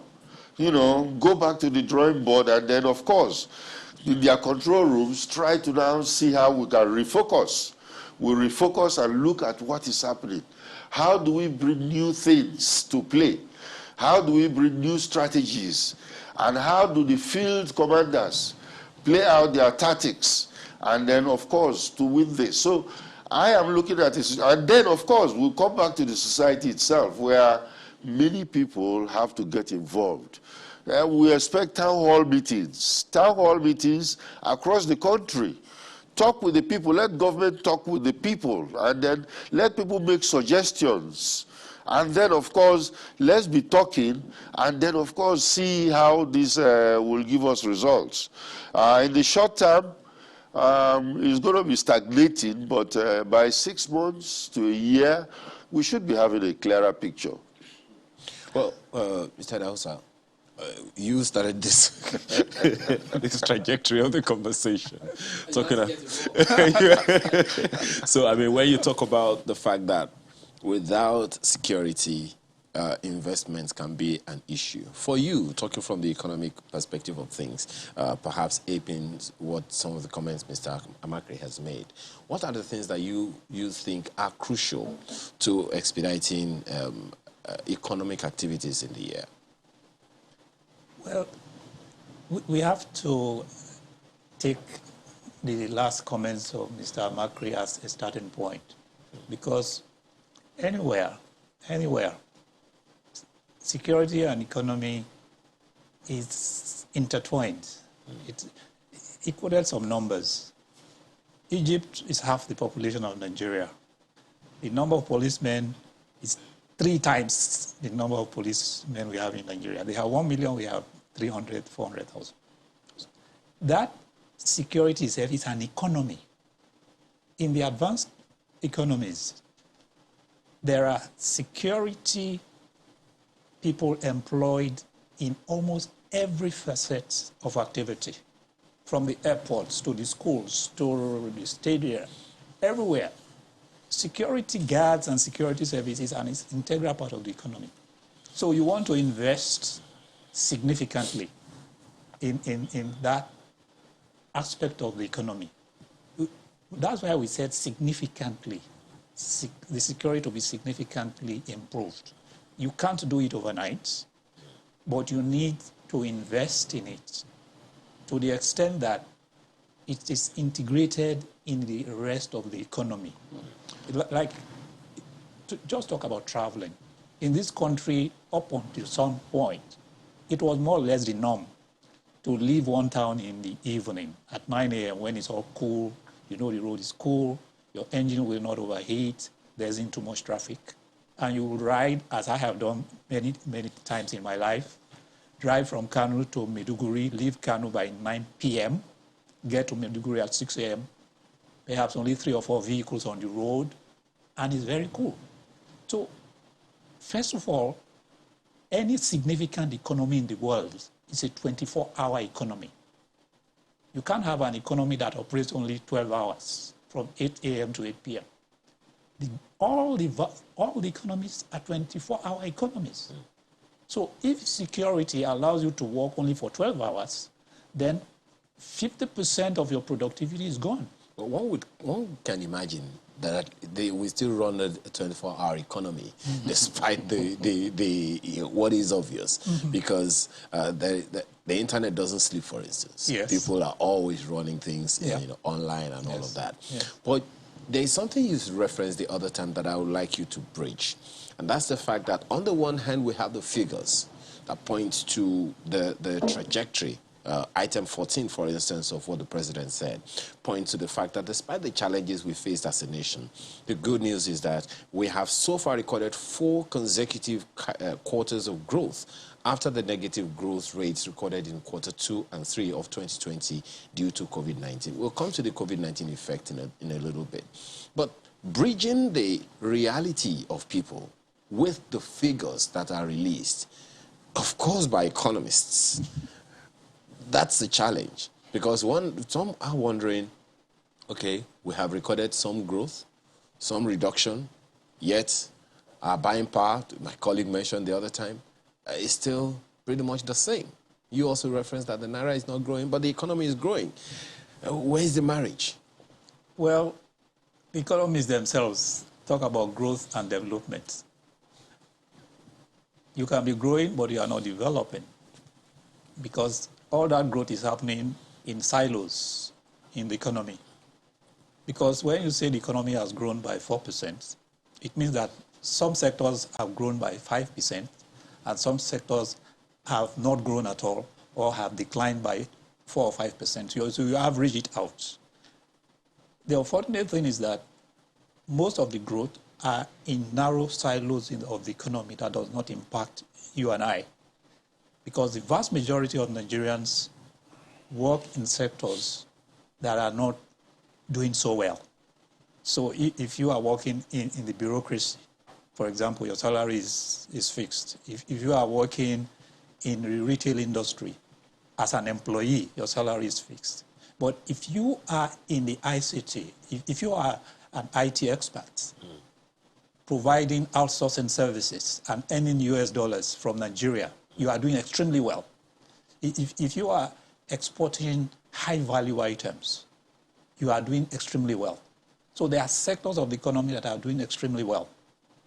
You know, go back to the drawing board, and then, of course, in their control rooms, try to now see how we can refocus. We refocus and look at what is happening. How do we bring new things to play? How do we bring new strategies? And how do the field commanders play out their tactics? And then, of course, to win this. So I am looking at this. And then, of course, we'll come back to the society itself, where many people have to get involved. We expect town hall meetings across the country. Talk with the people, let government talk with the people, and then let people make suggestions. And then, of course, let's be talking, and then, of course, see how this will give us results. In the short term, it's going to be stagnating, but by 6 months to a year, we should be having a clearer picture. Well, Mr. Dausa, you started this this trajectory of the conversation. So, I mean, when you talk about the fact that without security, investments can be an issue. For you, talking from the economic perspective of things, perhaps aping what some of the comments Mr. Amakri has made, what are the things that you think are crucial to expediting economic activities in the year? Well, we have to take the last comments of Mr. Amakri as a starting point, because anywhere, security and economy is intertwined. He quoted some numbers. Egypt is half the population of Nigeria. The number of policemen is 3 times the number of policemen we have in Nigeria. They have 1 million, we have 300, 400,000. That security itself is an economy. In the advanced economies, there are security people employed in almost every facet of activity, from the airports to the schools to the stadia, everywhere. Security guards and security services are an integral part of the economy. So you want to invest significantly in that aspect of the economy. That's why we said significantly, the security to be significantly improved. You can't do it overnight, but you need to invest in it to the extent that it is integrated in the rest of the economy. Like, to just talk about traveling. In this country, up until some point, it was more or less the norm to leave one town in the evening at 9 a.m. when it's all cool. You know the road is cool. Your engine will not overheat. There isn't too much traffic. And you will ride, as I have done many, many times in my life, drive from Kano to Maiduguri, leave Kano by 9 p.m., get to Maiduguri at 6 a.m., perhaps only 3 or 4 vehicles on the road, and it's very cool. So, first of all, any significant economy in the world is a 24-hour economy. You can't have an economy that operates only 12 hours, from 8 a.m. to 8 p.m. All the economies are 24-hour economies. So if security allows you to work only for 12 hours, then 50% of your productivity is gone. But one can imagine that they will still run a 24-hour economy, despite the what is obvious, because the internet doesn't sleep, for instance. Yes. People are always running things online and all of that. But there is something you referenced the other time that I would like you to bridge, and that's the fact that on the one hand we have the figures that point to the trajectory. Item 14, for instance, of what the president said, points to the fact that despite the challenges we faced as a nation, the good news is that we have so far recorded 4 consecutive quarters of growth after the negative growth rates recorded in quarter 2 and 3 of 2020 due to COVID-19. We'll come to the COVID-19 effect in a little bit. But bridging the reality of people with the figures that are released, of course by economists, that's the challenge, because some are wondering, okay, we have recorded some growth, some reduction, yet our buying power, my colleague mentioned the other time, is still pretty much the same. You also referenced that the Naira is not growing, but the economy is growing. Where is the marriage? Well, the economists themselves talk about growth and development. You can be growing, but you are not developing, because all that growth is happening in silos in the economy. Because when you say the economy has grown by 4%, it means that some sectors have grown by 5%, and some sectors have not grown at all or have declined by 4 or 5%. So you average it out. The unfortunate thing is that most of the growth are in narrow silos of the economy that does not impact you and I. Because the vast majority of Nigerians work in sectors that are not doing so well. So if you are working in the bureaucracy, for example, your salary is fixed. If you are working in the retail industry as an employee, your salary is fixed. But if you are in the ICT, if you are an IT expert, providing outsourcing services and earning US dollars from Nigeria, you are doing extremely well. If you are exporting high-value items, you are doing extremely well. So there are sectors of the economy that are doing extremely well,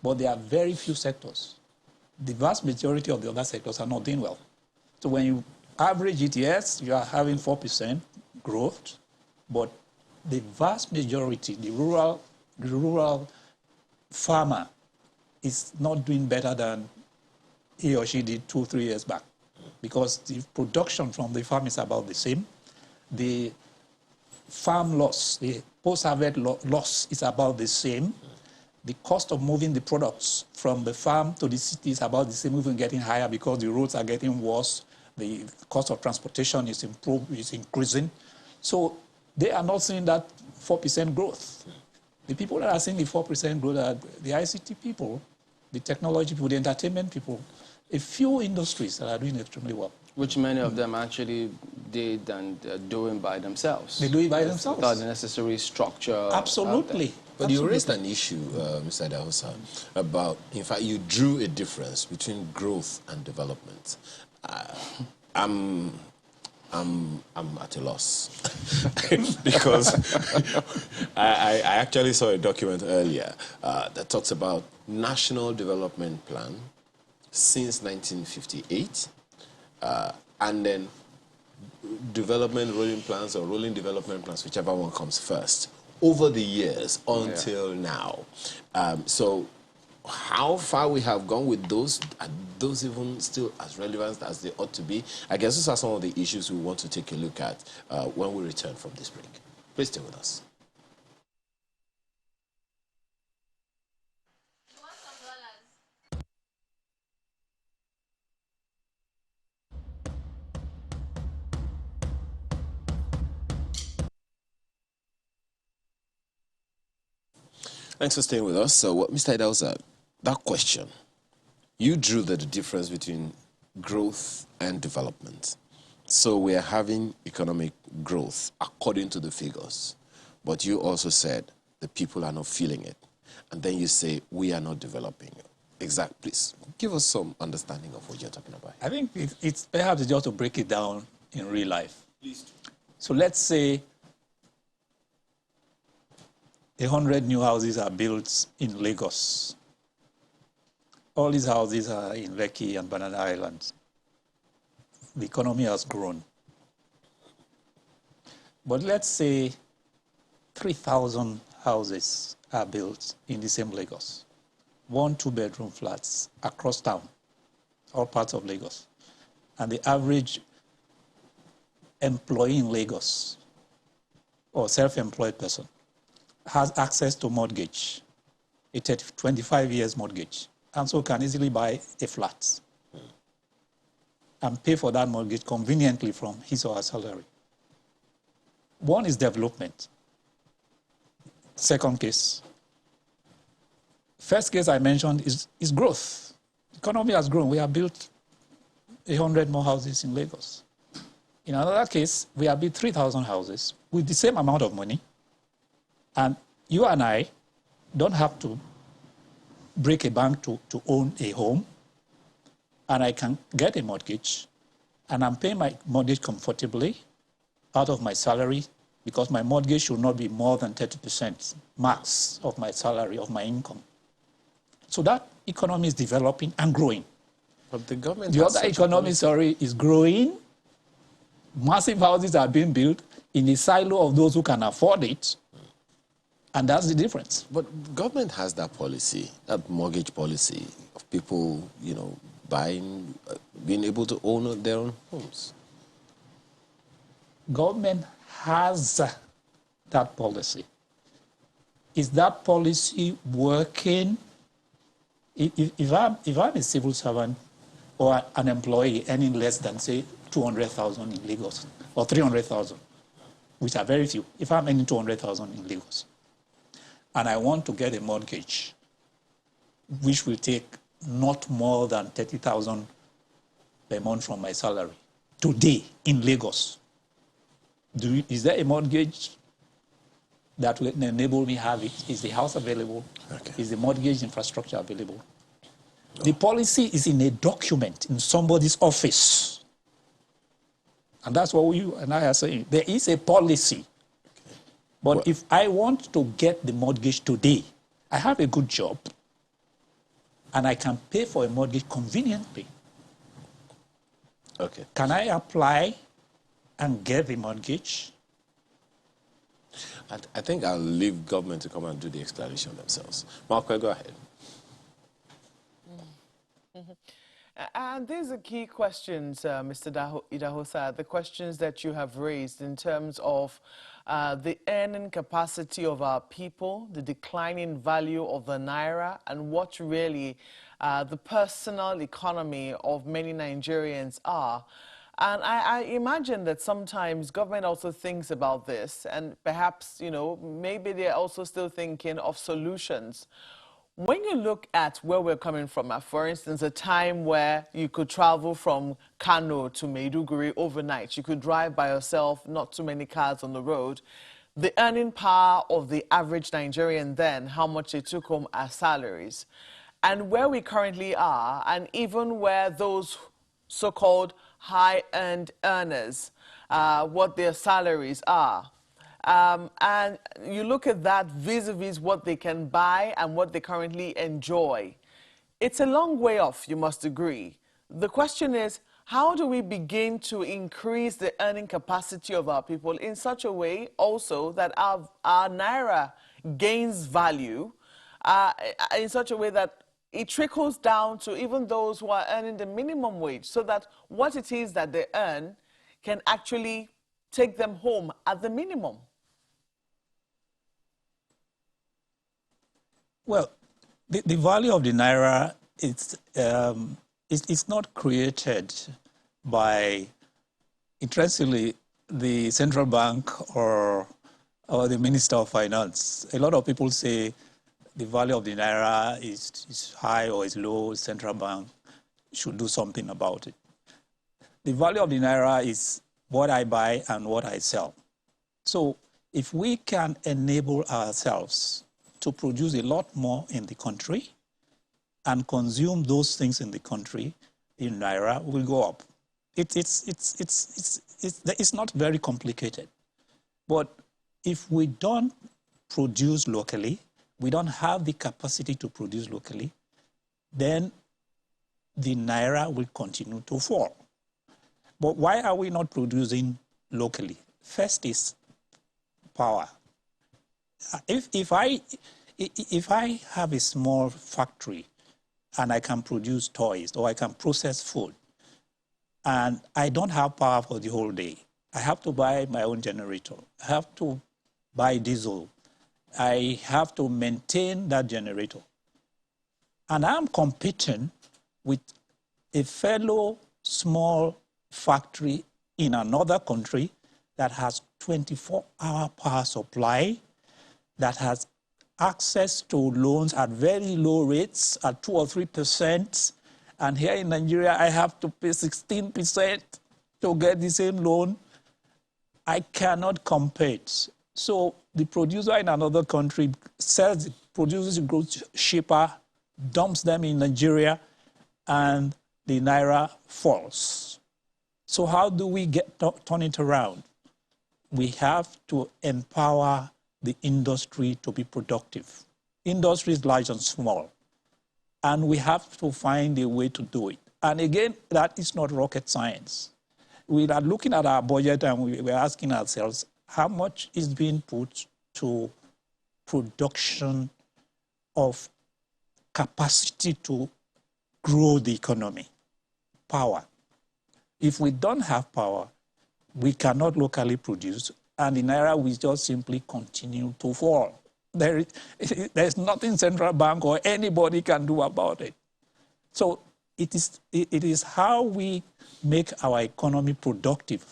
but there are very few sectors. The vast majority of the other sectors are not doing well. So when you average it, yes, you are having 4% growth, but the vast majority, the rural farmer is not doing better than he or she did 2-3 years back, because the production from the farm is about the same. The farm loss, the post-harvest loss is about the same. The cost of moving the products from the farm to the city is about the same, even getting higher because the roads are getting worse. The cost of transportation is increasing. So they are not seeing that 4% growth. The people that are seeing the 4% growth are the ICT people, the technology people, the entertainment people, a few industries that are doing extremely well. Which many of them actually did and doing by themselves. They do it by themselves. Without the necessary structure. Absolutely. But you raised an issue, Mr. Dahosa, about, in fact, you drew a difference between growth and development. I'm at a loss because I actually saw a document earlier that talks about National Development Plan since 1958, and then development rolling plans or rolling development plans, whichever one comes first, over the years until now. So how far we have gone with those, are those even still as relevant as they ought to be? I guess those are some of the issues we want to take a look at when we return from this break. Please stay with us. Thanks for staying with us. So, Mr. Idelza, that question, you drew the difference between growth and development. So we are having economic growth according to the figures, but you also said the people are not feeling it. And then you say we are not developing. Exactly. Please give us some understanding of what you're talking about. I think it's perhaps just to break it down in real life. Please. So let's say 100 new houses are built in Lagos. All these houses are in Lekki and Banana Islands. The economy has grown. But let's say 3,000 houses are built in the same Lagos. 1 2-bedroom flats across town, all parts of Lagos. And the average employee in Lagos or self-employed person has access to mortgage, a 25 years mortgage, and so can easily buy a flat and pay for that mortgage conveniently from his or her salary. One is development. Second case. First case I mentioned is growth. The economy has grown. We have built 100 more houses in Lagos. In another case, we have built 3,000 houses with the same amount of money, and you and I don't have to break a bank to own a home, and I can get a mortgage, and I'm paying my mortgage comfortably out of my salary, because my mortgage should not be more than 30% max of my salary, of my income. So that economy is developing and growing. But the government... The other economy, is growing. Massive houses are being built in a silo of those who can afford it. And that's the difference. But government has that policy, that mortgage policy of people, buying, being able to own their own homes. Government has that policy. Is that policy working? If I'm a civil servant or an employee earning less than, say, 200,000 in Lagos, or 300,000, which are very few, if I'm earning 200,000 in Lagos, and I want to get a mortgage, which will take not more than 30,000 per month from my salary, today in Lagos, is there a mortgage that will enable me have it? Is the house available? Okay. Is the mortgage infrastructure available? No. The policy is in a document in somebody's office. And that's what you and I are saying. There is a policy. Okay. But if I want to get the mortgage today, I have a good job, and I can pay for a mortgage conveniently. Okay. Can I apply and get the mortgage? I think I'll leave government to come and do the explanation themselves. Marco, go ahead. And these are key questions, Mr. Idahosa, the questions that you have raised in terms of the earning capacity of our people, the declining value of the naira, and what really the personal economy of many Nigerians are. And I imagine that sometimes government also thinks about this, and perhaps, maybe they're also still thinking of solutions. When you look at where we're coming from, for instance, a time where you could travel from Kano to Maiduguri overnight, you could drive by yourself, not too many cars on the road, the earning power of the average Nigerian then, how much they took home as salaries, and where we currently are, and even where those so-called high-end earners, what their salaries are. And you look at that vis-a-vis what they can buy and what they currently enjoy. It's a long way off, you must agree. The question is, how do we begin to increase the earning capacity of our people in such a way also that our naira gains value in such a way that it trickles down to even those who are earning the minimum wage, so that what it is that they earn can actually take them home at the minimum? Well, the value of the naira it's not created by, interestingly, the central bank or the Minister of Finance. A lot of people say the value of the naira is high or is low. Central bank should do something about it. The value of the naira is what I buy and what I sell. So if we can enable ourselves to produce a lot more in the country and consume those things in the country, the naira will go up. It's not very complicated. But if we don't produce locally, we don't have the capacity to produce locally, then the naira will continue to fall. But why are we not producing locally? First is power. If I have a small factory and I can produce toys or I can process food, and I don't have power for the whole day, I have to buy my own generator. I have to buy diesel. I have to maintain that generator. And I'm competing with a fellow small factory in another country that has 24-hour power supply, that has access to loans at very low rates, at 2 or 3%. And here in Nigeria, I have to pay 16% to get the same loan. I cannot compete. So the producer in another country sells it, produces goods cheaper, dumps them in Nigeria, and the naira falls. So how do we turn it around? We have to empower the industry to be productive. Industry is large and small, and we have to find a way to do it. And again, that is not rocket science. We are looking at our budget and we are asking ourselves, how much is being put to production of capacity to grow the economy? Power. If we don't have power, we cannot locally produce, and the naira will just simply continue to fall. There's nothing central bank or anybody can do about it. So it is how we make our economy productive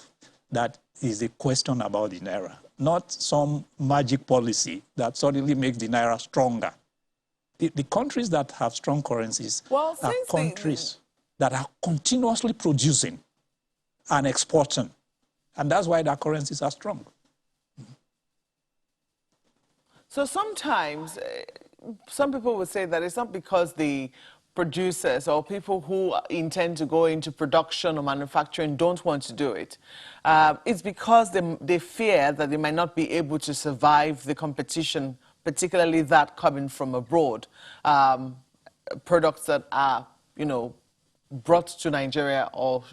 that is the question about the naira, not some magic policy that suddenly makes the naira stronger. The countries that have strong currencies are countries that are continuously producing and exporting. And that's why their currencies are strong. So sometimes, some people would say that it's not because the producers or people who intend to go into production or manufacturing don't want to do it. It's because they fear that they might not be able to survive the competition, particularly that coming from abroad. Products that are, brought to Nigeria, or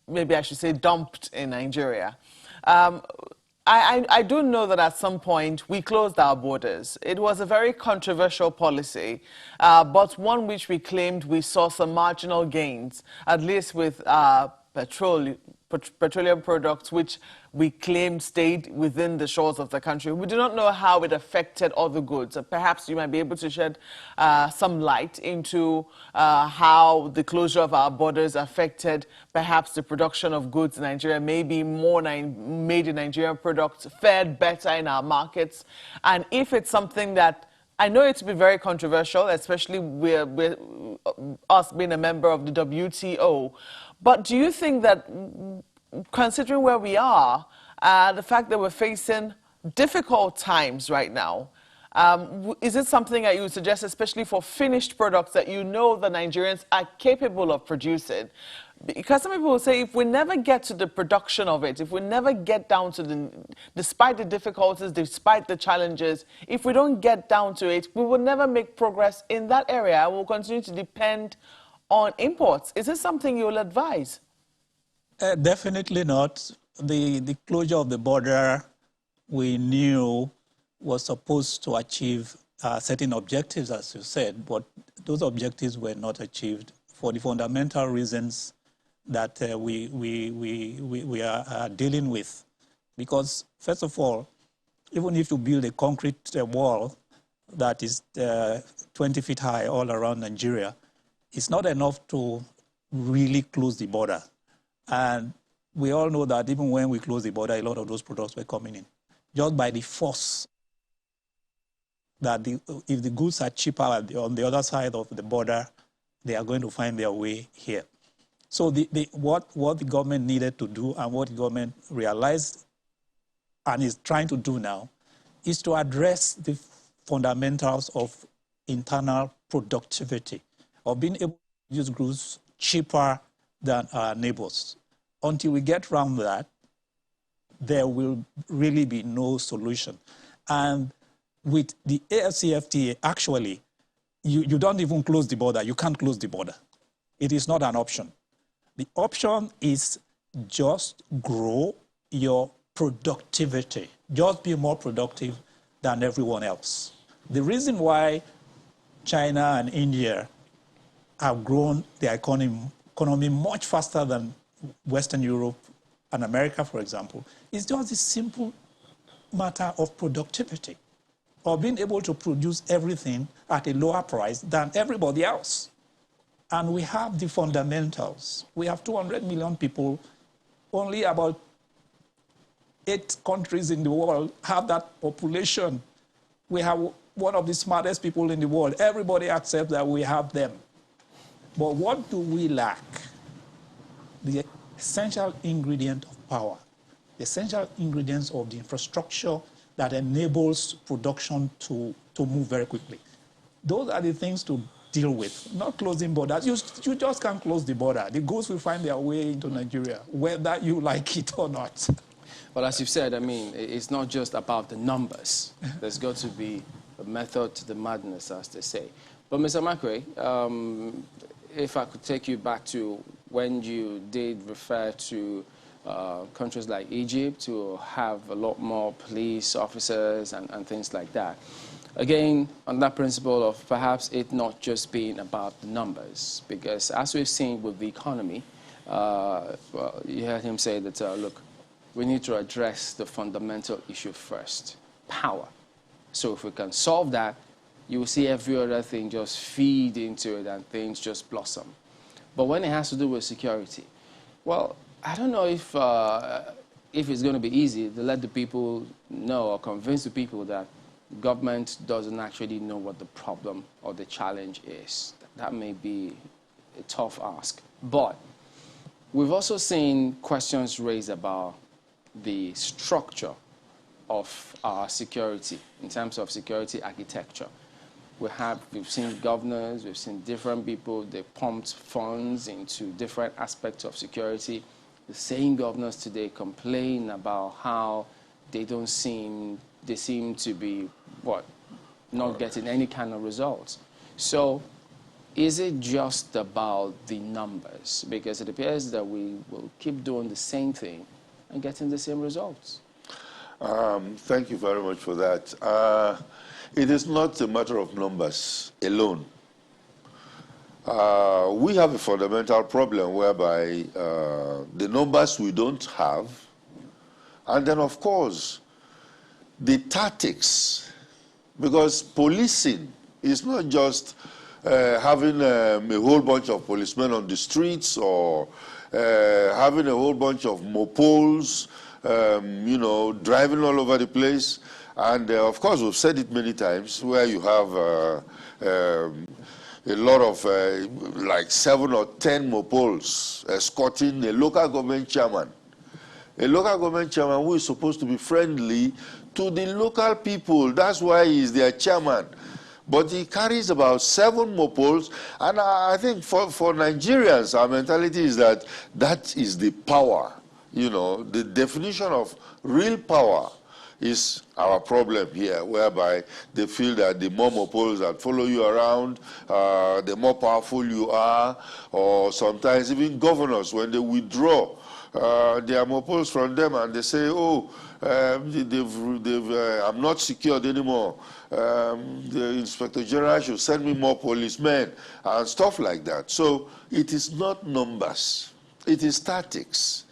maybe I should say dumped in Nigeria. I do know that at some point we closed our borders. It was a very controversial policy, but one which we claimed we saw some marginal gains, at least with petroleum products, which we claimed stayed within the shores of the country. We do not know how it affected other goods. Perhaps you might be able to shed some light into how the closure of our borders affected perhaps the production of goods in Nigeria, maybe more made in Nigerian products fared better in our markets, and if it's something that I know it to be very controversial, especially with us being a member of the WTO. But do you think that, considering where we are, the fact that we're facing difficult times right now, is it something that you would suggest, especially for finished products that the Nigerians are capable of producing? Because some people will say, if we never get to the production of it, if we never get down to despite the difficulties, despite the challenges, if we don't get down to it, we will never make progress in that area. We'll continue to depend on imports. Is this something you'll advise? Definitely not. The closure of the border, we knew, was supposed to achieve certain objectives, as you said, but those objectives were not achieved for the fundamental reasons that we are dealing with. Because, first of all, even if you build a concrete wall that is 20 feet high all around Nigeria, it's not enough to really close the border. And we all know that even when we closed the border, a lot of those products were coming in. Just by the force that if the goods are cheaper on the other side of the border, they are going to find their way here. So what the government needed to do and what the government realized and is trying to do now is to address the fundamentals of internal productivity, of being able to use goods cheaper than our neighbors. Until we get around that, there will really be no solution. And with the AFCFTA, actually, you don't even close the border. You can't close the border. It is not an option. The option is just grow your productivity. Just be more productive than everyone else. The reason why China and India have grown their economy much faster than Western Europe and America, for example, is just a simple matter of productivity, or being able to produce everything at a lower price than everybody else. And we have the fundamentals. We have 200 million people. Only about 8 countries in the world have that population. We have one of the smartest people in the world. Everybody accepts that we have them. But what do we lack? The essential ingredient of power, the essential ingredients of the infrastructure that enables production to move very quickly. Those are the things to deal with, not closing borders. You just can't close the border. The goods will find their way into Nigeria, whether you like it or not. But as you've said, I mean, it's not just about the numbers. There's got to be a method to the madness, as they say. But Mr. Makwe, if I could take you back to when you did refer to countries like Egypt to have a lot more police officers and things like that. Again, on that principle of perhaps it not just being about the numbers, because as we've seen with the economy, well, you heard him say that, look, we need to address the fundamental issue first, power. So if we can solve that, you will see every other thing just feed into it and things just blossom. But when it has to do with security, well, I don't know if it's going to be easy to let the people know or convince the people that government doesn't actually know what the problem or the challenge is. That may be a tough ask. But we've also seen questions raised about the structure of our security in terms of security architecture. We've seen governors, we've seen different people, they pumped funds into different aspects of security. The same governors today complain about how they seem to be, not getting any kind of results. So is it just about the numbers? Because it appears that we will keep doing the same thing and getting the same results. Thank you very much for that. It is not a matter of numbers alone. We have a fundamental problem whereby the numbers we don't have, and then of course the tactics, because policing is not just having a whole bunch of policemen on the streets or having a whole bunch of mopoles, driving all over the place. And of course, we've said it many times, where you have a lot of like 7 or 10 mopoles escorting a local government chairman. A local government chairman who is supposed to be friendly to the local people. That's why he's their chairman. But he carries about 7 mopoles. And I think for Nigerians, our mentality is that is the power. The definition of real power is our problem here, whereby they feel that the more mopoles that follow you around, the more powerful you are, or sometimes even governors, when they withdraw their mopoles from them and they say, oh, I'm not secured anymore. The Inspector General should send me more policemen and stuff like that. So it is not numbers. It is tactics.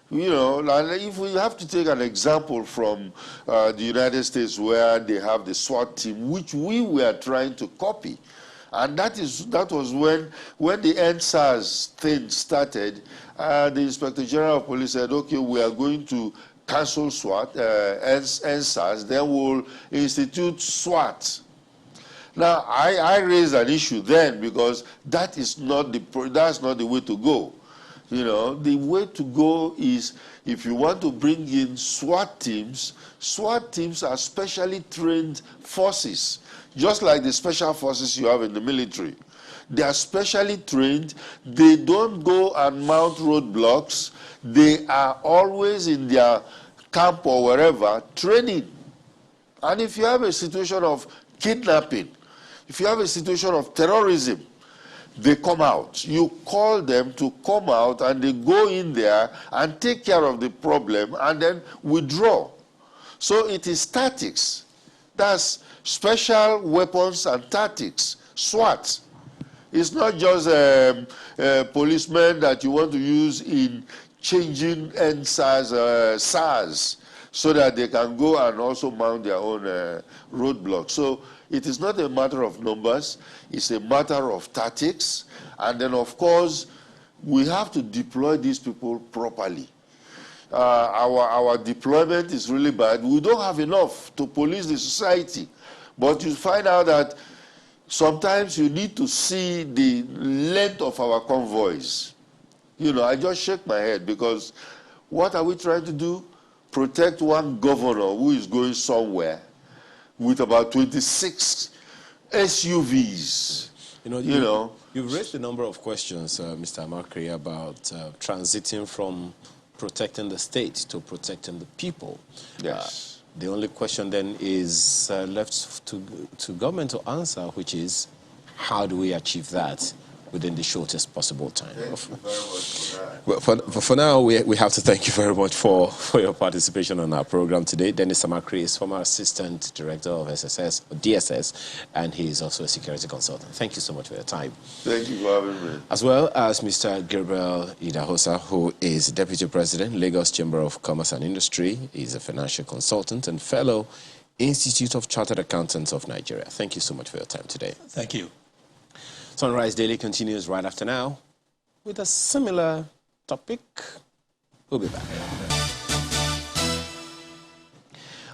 You know, like if we have to take an example from the United States, where they have the SWAT team, which we were trying to copy. And that was when the NSAS thing started, the Inspector General of Police said, okay, we are going to cancel SWAT, NSAS, then we'll institute SWAT. Now, I raised an issue then because that's not the way to go. You know, the way to go is, if you want to bring in SWAT teams are specially trained forces, just like the special forces you have in the military. They are specially trained. They don't go and mount roadblocks. They are always in their camp or wherever training. And if you have a situation of kidnapping, if you have a situation of terrorism, they come out. You call them to come out, and they go in there and take care of the problem and then withdraw. So it is tactics. That's special weapons and tactics, SWAT. It's not just policemen that you want to use in changing NSAS, SARS, so that they can go and also mount their own roadblocks. So it is not a matter of numbers, it's a matter of tactics. And then, of course, we have to deploy these people properly. Our deployment is really bad. We don't have enough to police the society. But you find out that sometimes you need to see the length of our convoys. You know, I just shake my head, because what are we trying to do? Protect one governor who is going somewhere with about 26 SUVs. You've raised a number of questions, Mr. Amakri, about transiting from protecting the state to protecting the people. Yes. The only question then is left to government to answer, which is, how do we achieve that within the shortest possible time? Thank you very much for that. Well, for now, we have to thank you very much for your participation on our program today. Dennis Amakri is former Assistant Director of DSS, and he is also a security consultant. Thank you so much for your time. Thank you for having me. As well as Mr. Gabriel Idahosa, who is Deputy President, Lagos Chamber of Commerce and Industry. He's a financial consultant and fellow, Institute of Chartered Accountants of Nigeria. Thank you so much for your time today. Thank you. Sunrise Daily continues right after now with a similar topic. We'll be back.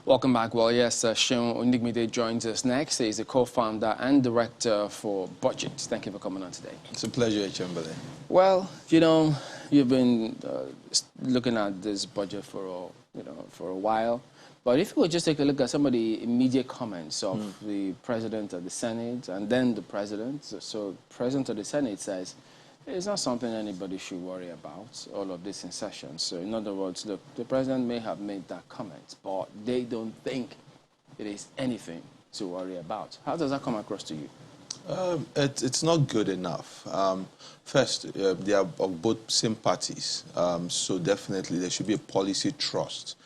Welcome back. Well, yes, Seun Onigmide joins us next. He's a co-founder and director for Budget. Thank you for coming on today. It's a pleasure, Chamberlain. Well, you've been looking at this budget for a while. But if you would just take a look at some of the immediate comments of the President of the Senate and then the President. So the President of the Senate says it's not something anybody should worry about, all of this in session. So in other words, the President may have made that comment, but they don't think it is anything to worry about. How does that come across to you? It's not good enough. First, they are of both same parties, so definitely there should be a policy trust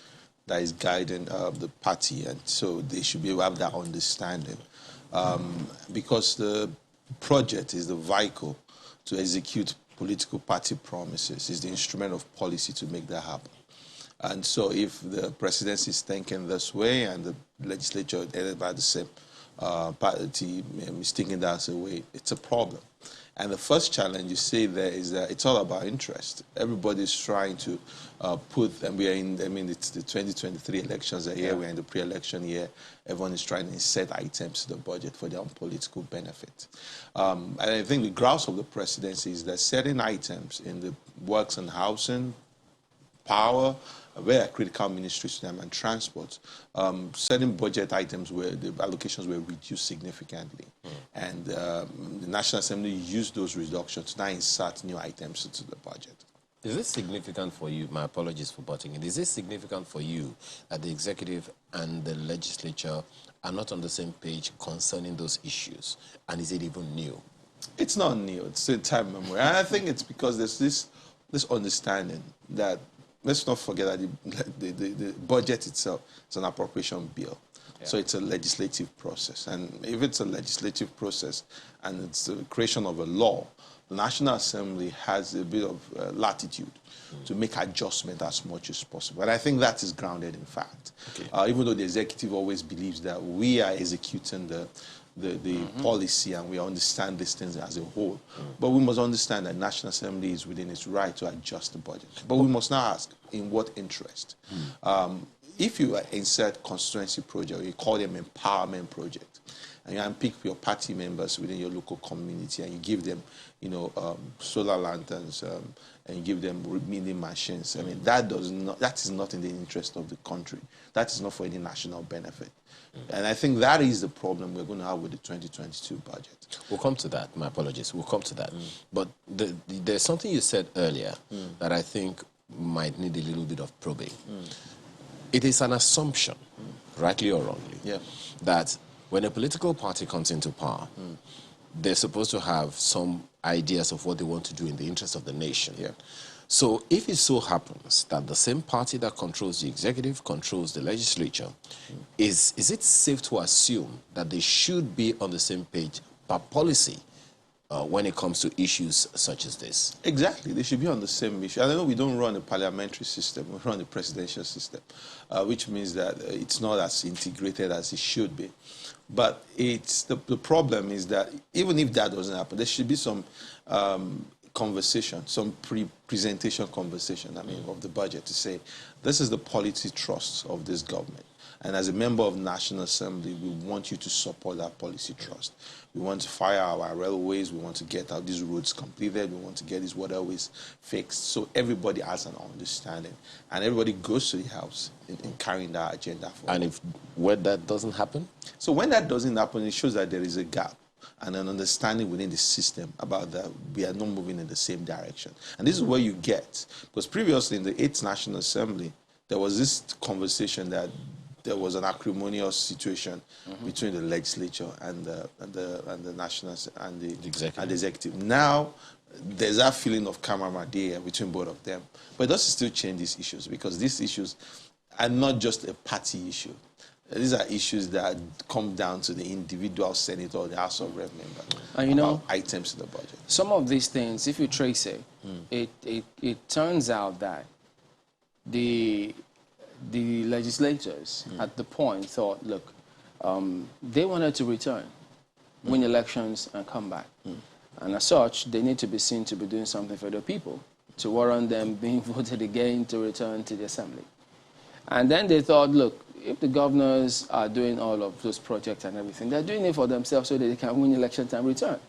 that is guiding the party, and so they should be able to have that understanding. Because the project is the vehicle to execute political party promises, is the instrument of policy to make that happen. And so if the presidency is thinking this way and the legislature headed by the same party is thinking that way, it's a problem. And the first challenge you see there is that it's all about interest. Everybody's trying to and we are it's the 2023 elections are here, we're in the pre-election year. Everyone is trying to insert items to the budget for their own political benefit. And I think the grouse of the presidency is that certain items in the works and housing, power, where critical ministries to them, and transport, certain budget items where the allocations were reduced significantly. And the National Assembly used those reductions to now insert new items into the budget. Is this significant for you? My apologies for butting in. Is this significant for you that the executive and the legislature are not on the same page concerning those issues? And is it even new? It's not new. It's a time memory. And I think it's because there's this understanding that, let's not forget that the budget itself is an appropriation bill. Yeah. So it's a legislative process. And if it's a legislative process and it's the creation of a law, the National Assembly has a bit of latitude to make adjustment as much as possible. And I think that is grounded in fact. Okay. Even though the executive always believes that we are executing the policy and we understand these things as a whole. But we must understand that National Assembly is within its right to adjust the budget. But we must now ask, in what interest? If you insert constituency project, you call them empowerment project, and you unpick your party members within your local community and you give them, solar lanterns and you give them mini machines. I mean, that is not in the interest of the country. That is not for any national benefit. And I think that is the problem we're going to have with the 2022 budget. We'll come to that. My apologies. We'll come to that. But there's something you said earlier that I think might need a little bit of probing. It is an assumption, rightly or wrongly, that when a political party comes into power, they're supposed to have some ideas of what they want to do in the interest of the nation. So if it so happens that the same party that controls the executive controls the legislature, is it safe to assume that they should be on the same page per policy when it comes to issues such as this? Exactly. They should be on the same issue. I know we don't run a parliamentary system. We run a presidential system, which means that it's not as integrated as it should be. But the problem is that even if that doesn't happen, there should be some conversation, some presentation conversation, of the budget to say, this is the policy trust of this government. And as a member of the National Assembly, we want you to support that policy trust. We want to fire our railways. We want to get out these roads completed. We want to get these waterways fixed. So everybody has an understanding. And everybody goes to the House in carrying that agenda forward. And when that doesn't happen? So when that doesn't happen, it shows that there is a gap and an understanding within the system about that we are not moving in the same direction. And this is where you get, because previously in the 8th National Assembly, there was this conversation that there was an acrimonious situation between the legislature and the national and the executive. Now there's that feeling of camaraderie between both of them, but it doesn't still change these issues, because these issues are not just a party issue. These are issues that come down to the individual senator or the House of Rep member. And items in the budget. Some of these things, if you trace it, it turns out that the legislators at the point thought, look, they wanted to return, win elections and come back. And as such, they need to be seen to be doing something for the people to warrant them being voted again to return to the assembly. And then they thought, look, if the governors are doing all of those projects and everything, they're doing it for themselves so that they can win elections and return.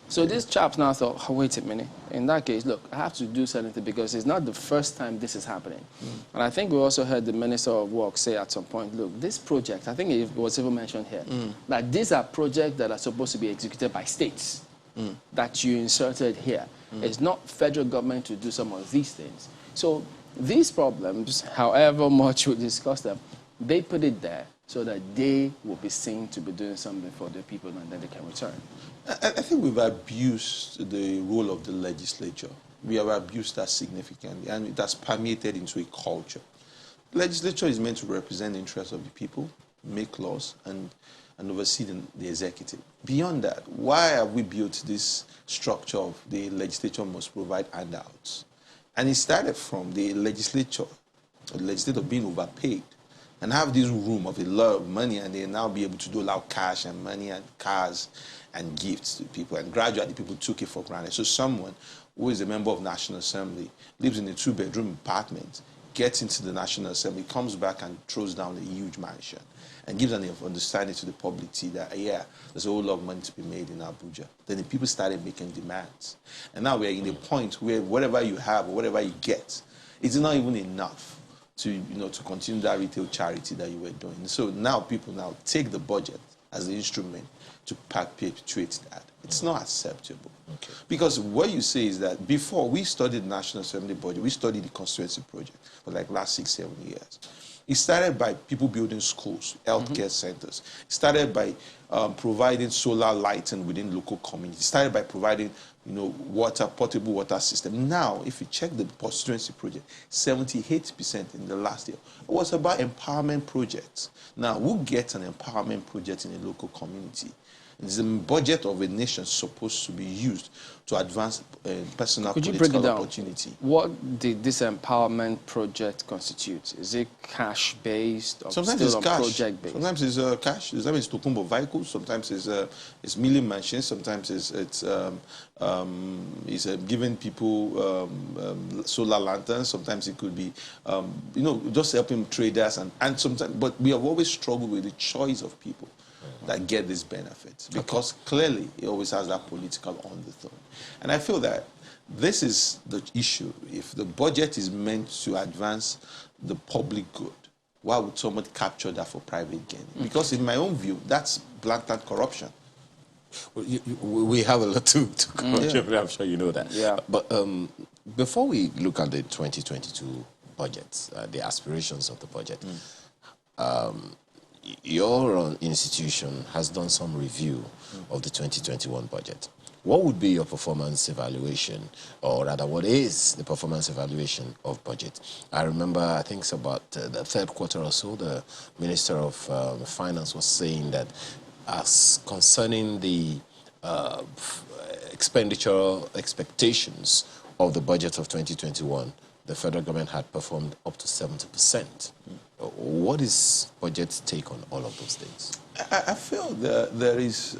So these chaps now thought, oh, wait a minute. In that case, look, I have to do something because it's not the first time this is happening. And I think we also heard the Minister of Work say at some point, look, this project, I think it was even mentioned here, that these are projects that are supposed to be executed by states that you inserted here. It's not federal government to do some of these things. So these problems, however much we discuss them, they put it there so that they will be seen to be doing something for the people and then they can return. I think we've abused the role of the legislature. We have abused that significantly, and it has permeated into a culture. The legislature is meant to represent the interests of the people, make laws, and oversee the executive. Beyond that, why have we built this structure of the legislature must provide handouts? And it started from the legislature being overpaid and have this room of a lot of money, and they now be able to dole out cash and money and cars and gifts to people. And gradually, people took it for granted. So someone who is a member of National Assembly, lives in a 2-bedroom apartment, gets into the National Assembly, comes back and throws down a huge mansion and gives an understanding to the public that, yeah, there's a whole lot of money to be made in Abuja. Then the people started making demands. And now we're in a point where whatever you have or whatever you get, it's not even enough to continue that retail charity that you were doing. So now people now take the budget as the instrument to perpetuate that. It's not acceptable. Okay. Because what you say is that before we studied National Assembly budget, we studied the constituency project for like last 6-7 years. It started by people building schools, healthcare centers. It started by providing solar lighting within local communities. It started by providing, portable water system. Now, if you check the constituency project, 78% in the last year, it was about empowerment projects. Now, who gets an empowerment project in a local community? The budget of a nation supposed to be used to advance personal political opportunity. What did this empowerment project constitute? Is it cash-based or sometimes still it's on cash. project-based? Sometimes it's cash. Sometimes it's Tokumbo vehicles. Sometimes it's milling machines. Sometimes it's giving people solar lanterns. Sometimes it could be, just helping traders and sometimes. But we have always struggled with the choice of people that get these benefits, because clearly it always has that political undertone. And I feel that this is the issue. If the budget is meant to advance the public good, why would someone capture that for private gain? Because in my own view, that's blatant corruption. Well, we have a lot to corruption, I'm sure you know that. Yeah. But before we look at the 2022 budget, the aspirations of the budget, your institution has done some review of the 2021 budget. What would be your performance evaluation, or rather, what is the performance evaluation of budget? I remember, I think it's about the third quarter or so, the Minister of Finance was saying that as concerning the expenditure expectations of the budget of 2021, the federal government had performed up to 70%. What is budget's take on all of those things? I feel that there is,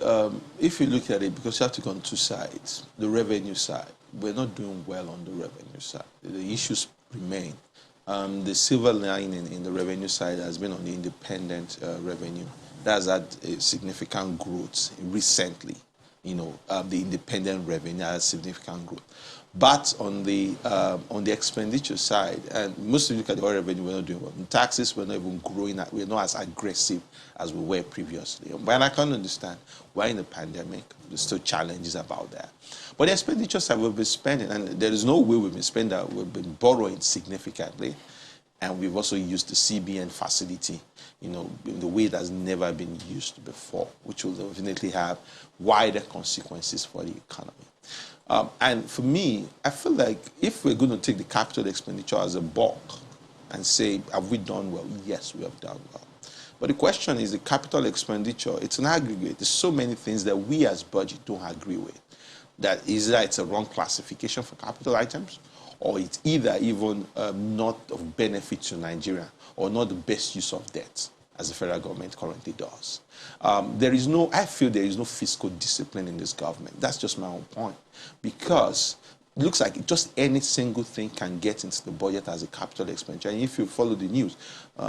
if you look at it, because you have to go on two sides, the revenue side, we're not doing well on the revenue side. The issues remain. The silver lining in the revenue side has been on the independent revenue. That's had a significant growth recently. The independent revenue has significant growth. But on the expenditure side, and most of you look at the oil revenue, we're not doing well. In taxes, we're not even growing. We're not as aggressive as we were previously. But I can't understand why in the pandemic there's still challenges about that. But the expenditure side, we've been spending, and there is no way we've been spending that. We've been borrowing significantly, and we've also used the CBN facility, in the way that's never been used before, which will definitely have wider consequences for the economy. And for me, I feel like if we're going to take the capital expenditure as a bulk and say, have we done well? Yes, we have done well. But the question is the capital expenditure, it's an aggregate. There's so many things that we as budget don't agree with. That either it's a wrong classification for capital items, or it's either even not of benefit to Nigeria, or not the best use of debt, as the federal government currently does. I feel there is no fiscal discipline in this government. That's just my own point. Because it looks like just any single thing can get into the budget as a capital expenditure. And if you follow the news,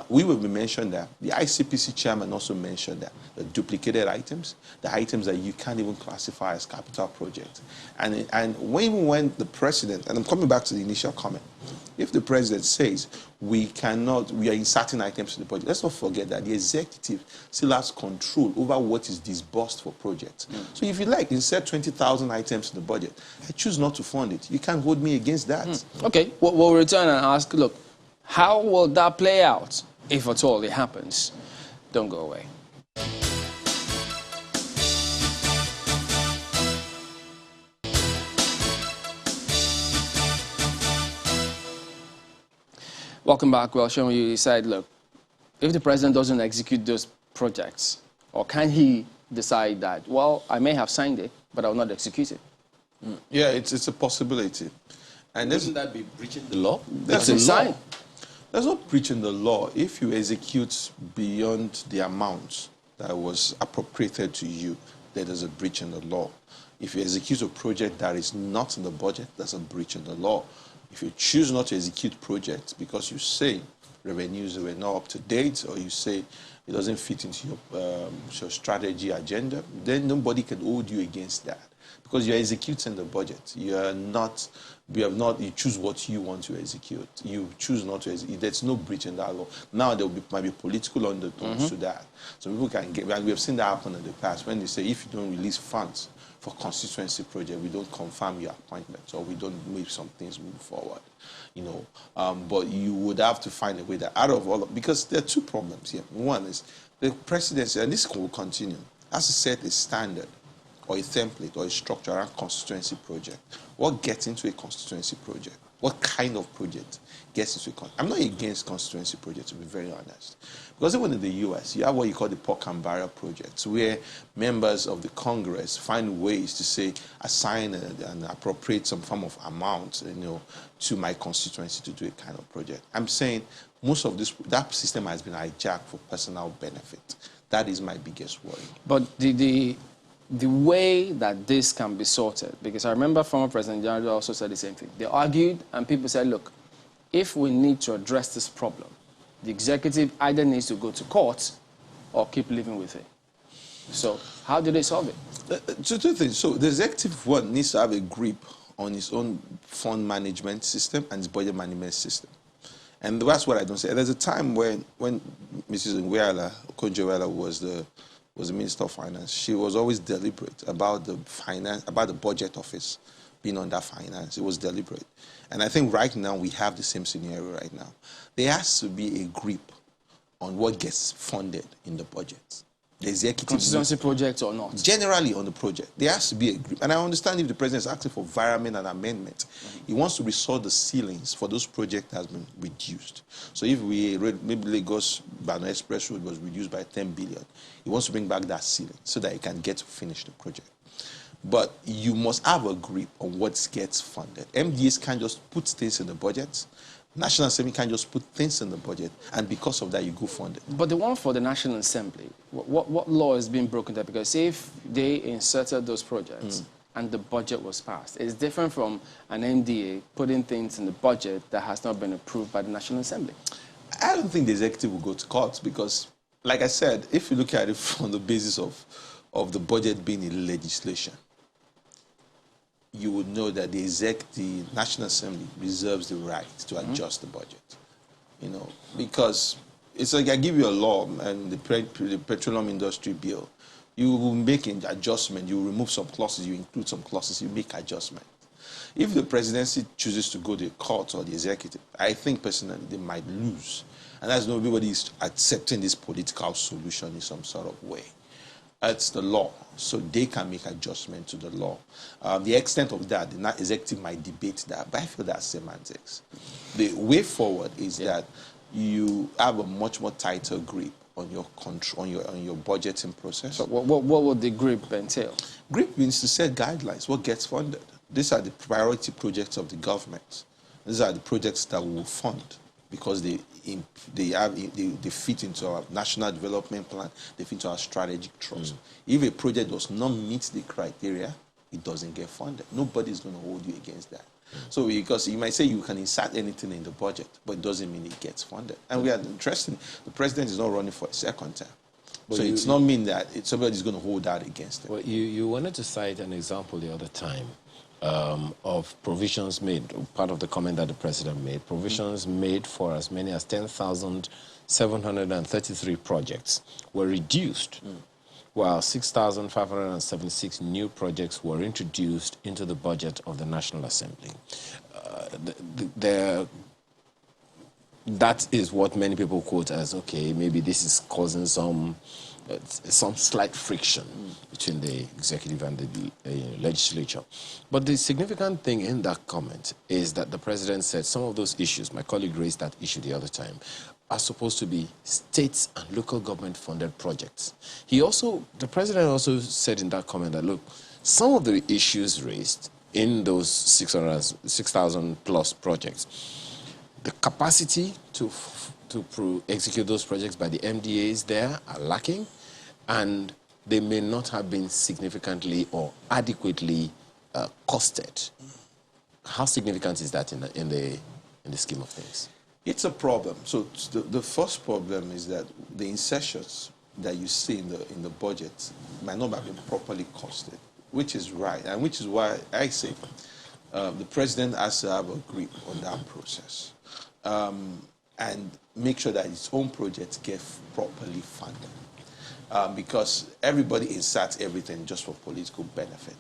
we will be mentioned that. The ICPC chairman also mentioned that the duplicated items, the items that you can't even classify as capital projects. And when the president, and I'm coming back to the initial comment, if the president says we are inserting items in the budget, let's not forget that the executive still has control over what is disbursed for projects. So if you insert 20,000 items in the budget, I choose not to fund it. You can't hold me against that. Okay, we'll return and ask, look, how will that play out, if at all it happens? Don't go away. Welcome back. Well, Sean, you said, look, if the president doesn't execute those projects, or can he decide that, well, I may have signed it, but I will not execute it? Yeah, it's a possibility. And wouldn't that be breaching the law? That's a sign. There's no breaching the law. If you execute beyond the amount that was appropriated to you, there is a breach in the law. If you execute a project that is not in the budget, there's a breach in the law. If you choose not to execute projects because you say revenues were not up to date, or you say it doesn't fit into your strategy agenda, then nobody can hold you against that. because you're executing the budget. You choose what you want to execute. You choose not to execute. There's no breach in that law. Now might be political undertones to that. So people can get, we have seen that happen in the past when they say if you don't release funds for constituency project, we don't confirm your appointments or we don't make some things move forward. But you would have to find a way that out of all of, because there are two problems here. One is the presidency, and this will continue, has to set a standard or a template or a structure around constituency project. What gets into a constituency project? What kind of project gets into a constituency? I'm not against constituency projects, to be very honest. Because even in the US, you have what you call the pork and barrel projects, where members of the Congress find ways to say, assign and appropriate some form of amount, to my constituency to do a kind of project. I'm saying most of that system has been hijacked for personal benefit. That is my biggest worry. But the way that this can be sorted, because I remember former President Buhari also said the same thing. They argued and people said, look, if we need to address this problem, the executive either needs to go to court or keep living with it. So how do they solve it? Two things. So the executive one needs to have a grip on its own fund management system and its budget management system. And that's what I don't say. There's a time when Mrs. Okonjo-Iweala was the Minister of Finance. She was always deliberate about the finance, about the budget office being under finance. It was deliberate. And I think right now we have the same scenario right now. There has to be a grip on what gets funded in the budget. The executive constituency project or not? Generally on the project. There has to be a grip. And I understand if the president is asking for environment and amendment, he wants to restore the ceilings for those projects that has been reduced. So if we read, maybe Lagos-Bano Express Road was reduced by 10 billion, he wants to bring back that ceiling so that he can get to finish the project. But you must have a grip on what gets funded. MDAs can't just put things in the budget. National Assembly can't just put things in the budget, and because of that, you go fund it. But the one for the National Assembly, what law is being broken there? Because if they inserted those projects and the budget was passed, it's different from an MDA putting things in the budget that has not been approved by the National Assembly. I don't think the executive will go to court because, like I said, if you look at it from the basis of the budget being in legislation, you would know that the National Assembly reserves the right to adjust the budget. Because it's like I give you a law and the petroleum industry bill. You will make an adjustment, you remove some clauses, you include some clauses, you make adjustment. If the presidency chooses to go to the court or the executive, I think personally they might lose. And that's nobody is accepting this political solution in some sort of way. It's the law, so they can make adjustment to the law. The extent of that, the executive might debate that, but I feel that's semantics. The way forward is that you have a much more tighter grip on your control, on your budgeting process. So what would the grip entail? Grip means to set guidelines, what gets funded. These are the priority projects of the government. These are the projects that we will fund because they fit into our national development plan, they fit into our strategic trust. If a project does not meet the criteria, it doesn't get funded. Nobody's going to hold you against that. So because you might say you can insert anything in the budget, but it doesn't mean it gets funded. And we are interested, the president is not running for a second term. But so it's not mean that somebody's going to hold that against him. Well, you wanted to cite an example the other time of provisions made, part of the comment that the president made, provisions made for as many as 10,733 projects were reduced, while 6,576 new projects were introduced into the budget of the National Assembly. That is what many people quote as, okay, maybe this is causing some slight friction between the executive and the legislature. But the significant thing in that comment is that the president said some of those issues, my colleague raised that issue the other time, are supposed to be states and local government funded projects. The president also said in that comment that, look, some of the issues raised in those 6,000 plus projects, the capacity to execute those projects by the MDAs there are lacking, and they may not have been significantly or adequately costed. How significant is that in the scheme of things? It's a problem. So the first problem is that the insertions that you see in the budget might not have been properly costed. which is right, and which is why I say the president has to have a grip on that process and make sure that his own projects get properly funded. Because everybody inserts everything just for political benefit.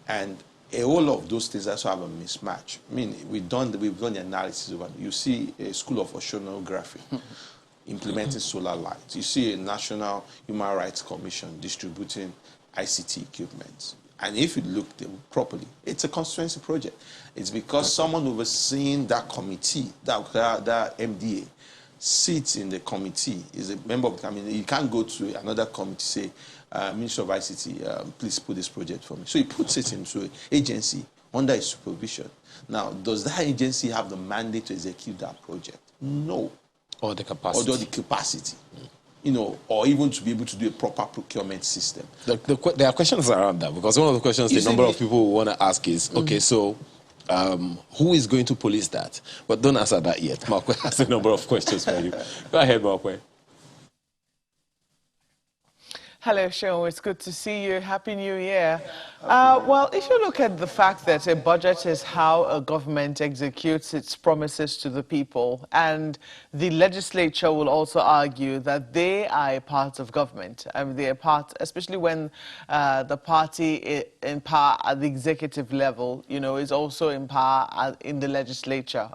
And all of those things also have a mismatch. I mean, we've done the analysis of it. You see a school of oceanography implementing solar lights. You see a National Human Rights Commission distributing ICT equipment. And if you look properly, it's a constituency project. It's because someone overseeing that committee, that MDA, sits in the committee, is a member of the committee. You can't go to another committee, say, Minister of ICT, please put this project for me. So he puts it into an agency under his supervision. Now, does that agency have the mandate to execute that project? No. Or the capacity. Or the capacity. You know, or even to be able to do a proper procurement system. There are questions around that, because one of the questions the number of people will want to ask is, okay, so who is going to police that? But don't answer that yet. Markwe has a number of questions for you. Go ahead, Markwe. Hello, Sean. It's good to see you. Happy New Year. Well, if you look at the fact that a budget is how a government executes its promises to the people, and the legislature will also argue that they are a part of government. I mean, they are part, especially when the party in power at the executive level, you know, is also in power in the legislature.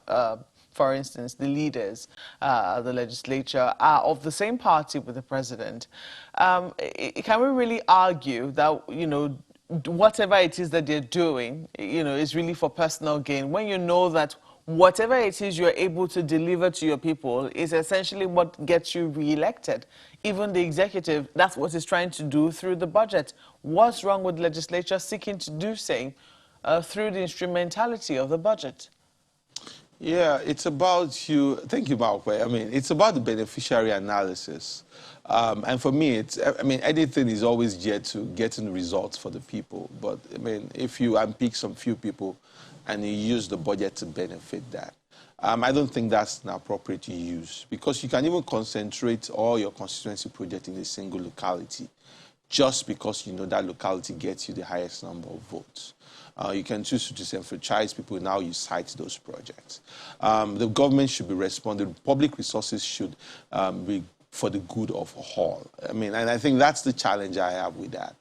For instance, the leaders, the legislature, are of the same party with the president. Can we really argue that, you know, whatever it is that they're doing, you know, is really for personal gain, when you know that whatever it is you're able to deliver to your people is essentially what gets you re-elected? Even the executive, that's what it's trying to do through the budget. What's wrong with the legislature seeking to do same through the instrumentality of the budget? Yeah, it's about you. Thank you, Markwe. I mean, it's about the beneficiary analysis. And for me, I mean, anything is always geared to getting results for the people. But, I mean, if you unpick some few people and you use the budget to benefit that, I don't think that's an appropriate use, because you can even concentrate all your constituency project in a single locality just because you know that locality gets you the highest number of votes. You can choose to disenfranchise people. Now you cite those projects. The government should be responding. Public resources should be for the good of all. I mean, and I think that's the challenge I have with that.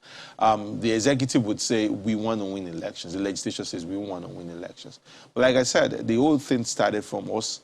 The executive would say, we want to win elections. The legislature says, we want to win elections. But like I said, the whole thing started from us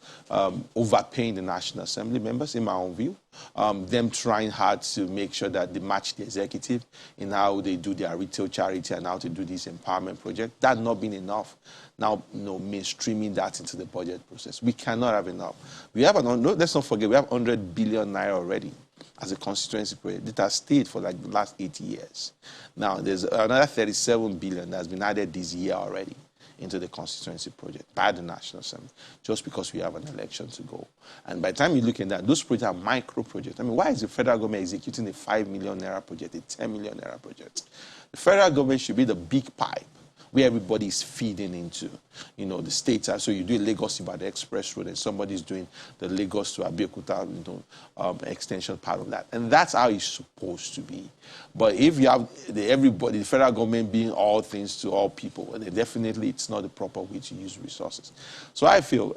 overpaying the National Assembly members, in my own view. Them trying hard to make sure that they match the executive in how they do their retail charity and how to do this empowerment project. That not been enough. Now, you know, mainstreaming that into the budget process. We cannot have enough. We have, let's not forget, we have 100 billion naira already as a constituency project that has stayed for like the last 80 years. Now, there's another 37 billion that's been added this year already into the constituency project by the National Assembly, just because we have an election to go. And by the time you look at that, those projects are micro projects. I mean, why is the federal government executing a 5 million naira project, a 10 million naira project? The federal government should be the big pipe where everybody is feeding into, you know, the states. So you do Lagos by the express road, and somebody's doing the Lagos to Abeokuta, you know, extension part of that. And that's how it's supposed to be. But if you have everybody, the federal government being all things to all people, then definitely it's not the proper way to use resources. So I feel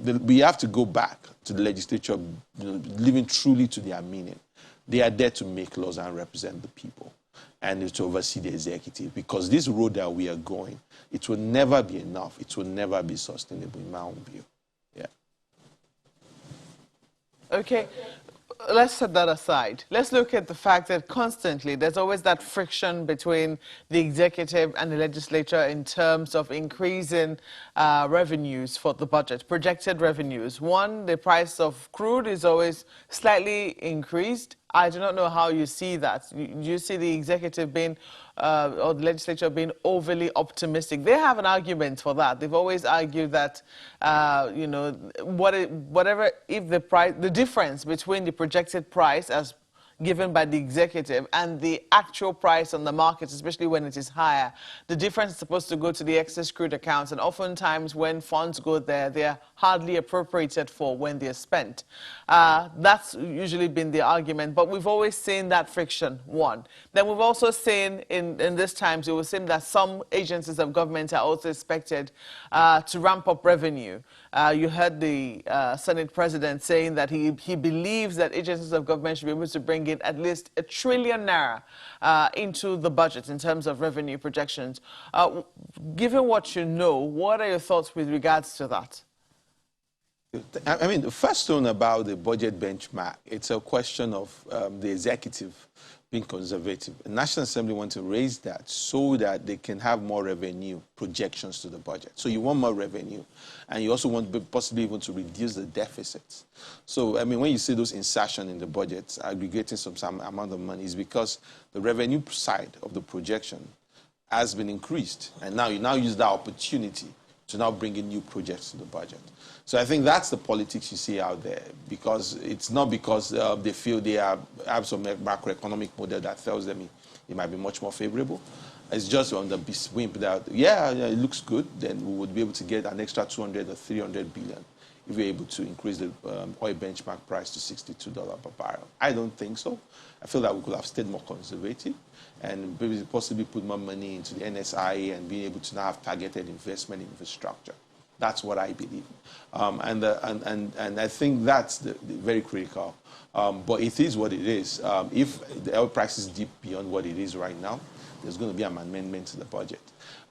we have to go back to the legislature, you know, living truly to their meaning. They are there to make laws and represent the people, and to oversee the executive, because this road that we are going, it will never be enough. It will never be sustainable, in my own view. Yeah. Okay, let's set that aside. Let's look at the fact that constantly there's always that friction between the executive and the legislature in terms of increasing revenues for the budget, projected revenues. One, the price of crude is always slightly increased. I do not know how you see that. You see the executive being, or the legislature being overly optimistic. They have an argument for that. They've always argued that, you know, whatever, if the price, the difference between the projected price as given by the executive and the actual price on the market, especially when it is higher, the difference is supposed to go to the excess crude accounts, and oftentimes when funds go there, they're hardly appropriated for when they're spent. That's usually been the argument, but we've always seen that friction, one. Then we've also seen in this times, it was seen that some agencies of government are also expected to ramp up revenue. You heard the Senate President saying that he believes that agencies of government should be able to bring in at least ₦1 trillion into the budget in terms of revenue projections. Given what you know, what are your thoughts with regards to that? I mean, the first one about the budget benchmark, it's a question of the executive being conservative. The National Assembly wants to raise that so that they can have more revenue projections to the budget. So you want more revenue, and you also want possibly even to reduce the deficits. So, I mean, when you see those insertion in the budget, aggregating some amount of money, is because the revenue side of the projection has been increased, and now you use that opportunity to now bring in new projects to the budget. So I think that's the politics you see out there, because it's not because they feel they have some macroeconomic model that tells them it might be much more favorable. It's just on the wimp that, yeah, it looks good, then we would be able to get an extra 200 or 300 billion if we're able to increase the oil benchmark price to $62 per barrel. I don't think so. I feel that we could have stayed more conservative and maybe possibly put more money into the NSIA and be able to now have targeted investment in infrastructure. That's what I believe. And I think that's very critical. But it is what it is. If the oil prices dip beyond what it is right now, there's going to be an amendment to the budget.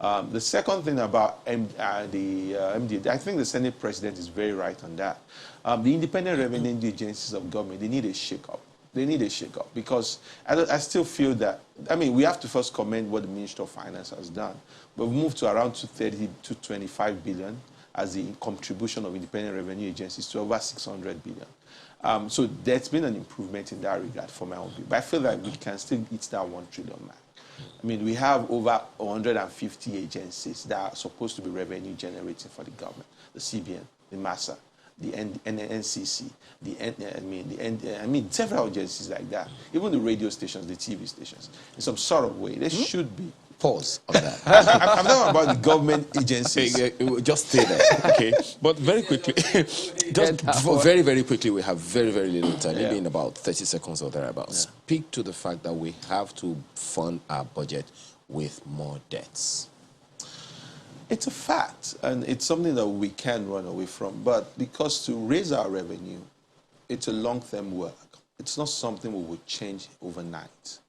The second thing about MD, I think the Senate President is very right on that. The independent revenue agencies of government, they need a shake-up. They need a shake-up because I still feel that, I mean, we have to first commend what the Ministry of Finance has done. We've moved to around 230 to 25 billion as the contribution of independent revenue agencies to over 600 billion. So there's been an improvement in that regard for my own view. But I feel like we can still hit that 1 trillion mark. I mean, we have over 150 agencies that are supposed to be revenue generating for the government. The CBN, the MASA, the NCC, several agencies like that. Even the radio stations, the TV stations. In some sort of way, there should be. Pause on that. I'm talking about the government agencies. Just stay there, okay? But very quickly, very, very quickly, we have very, very little time, maybe in about 30 seconds or thereabouts. Yeah. Speak to the fact that we have to fund our budget with more debts. It's a fact, and it's something that we can run away from. But because to raise our revenue, it's a long-term work. It's not something we would change overnight.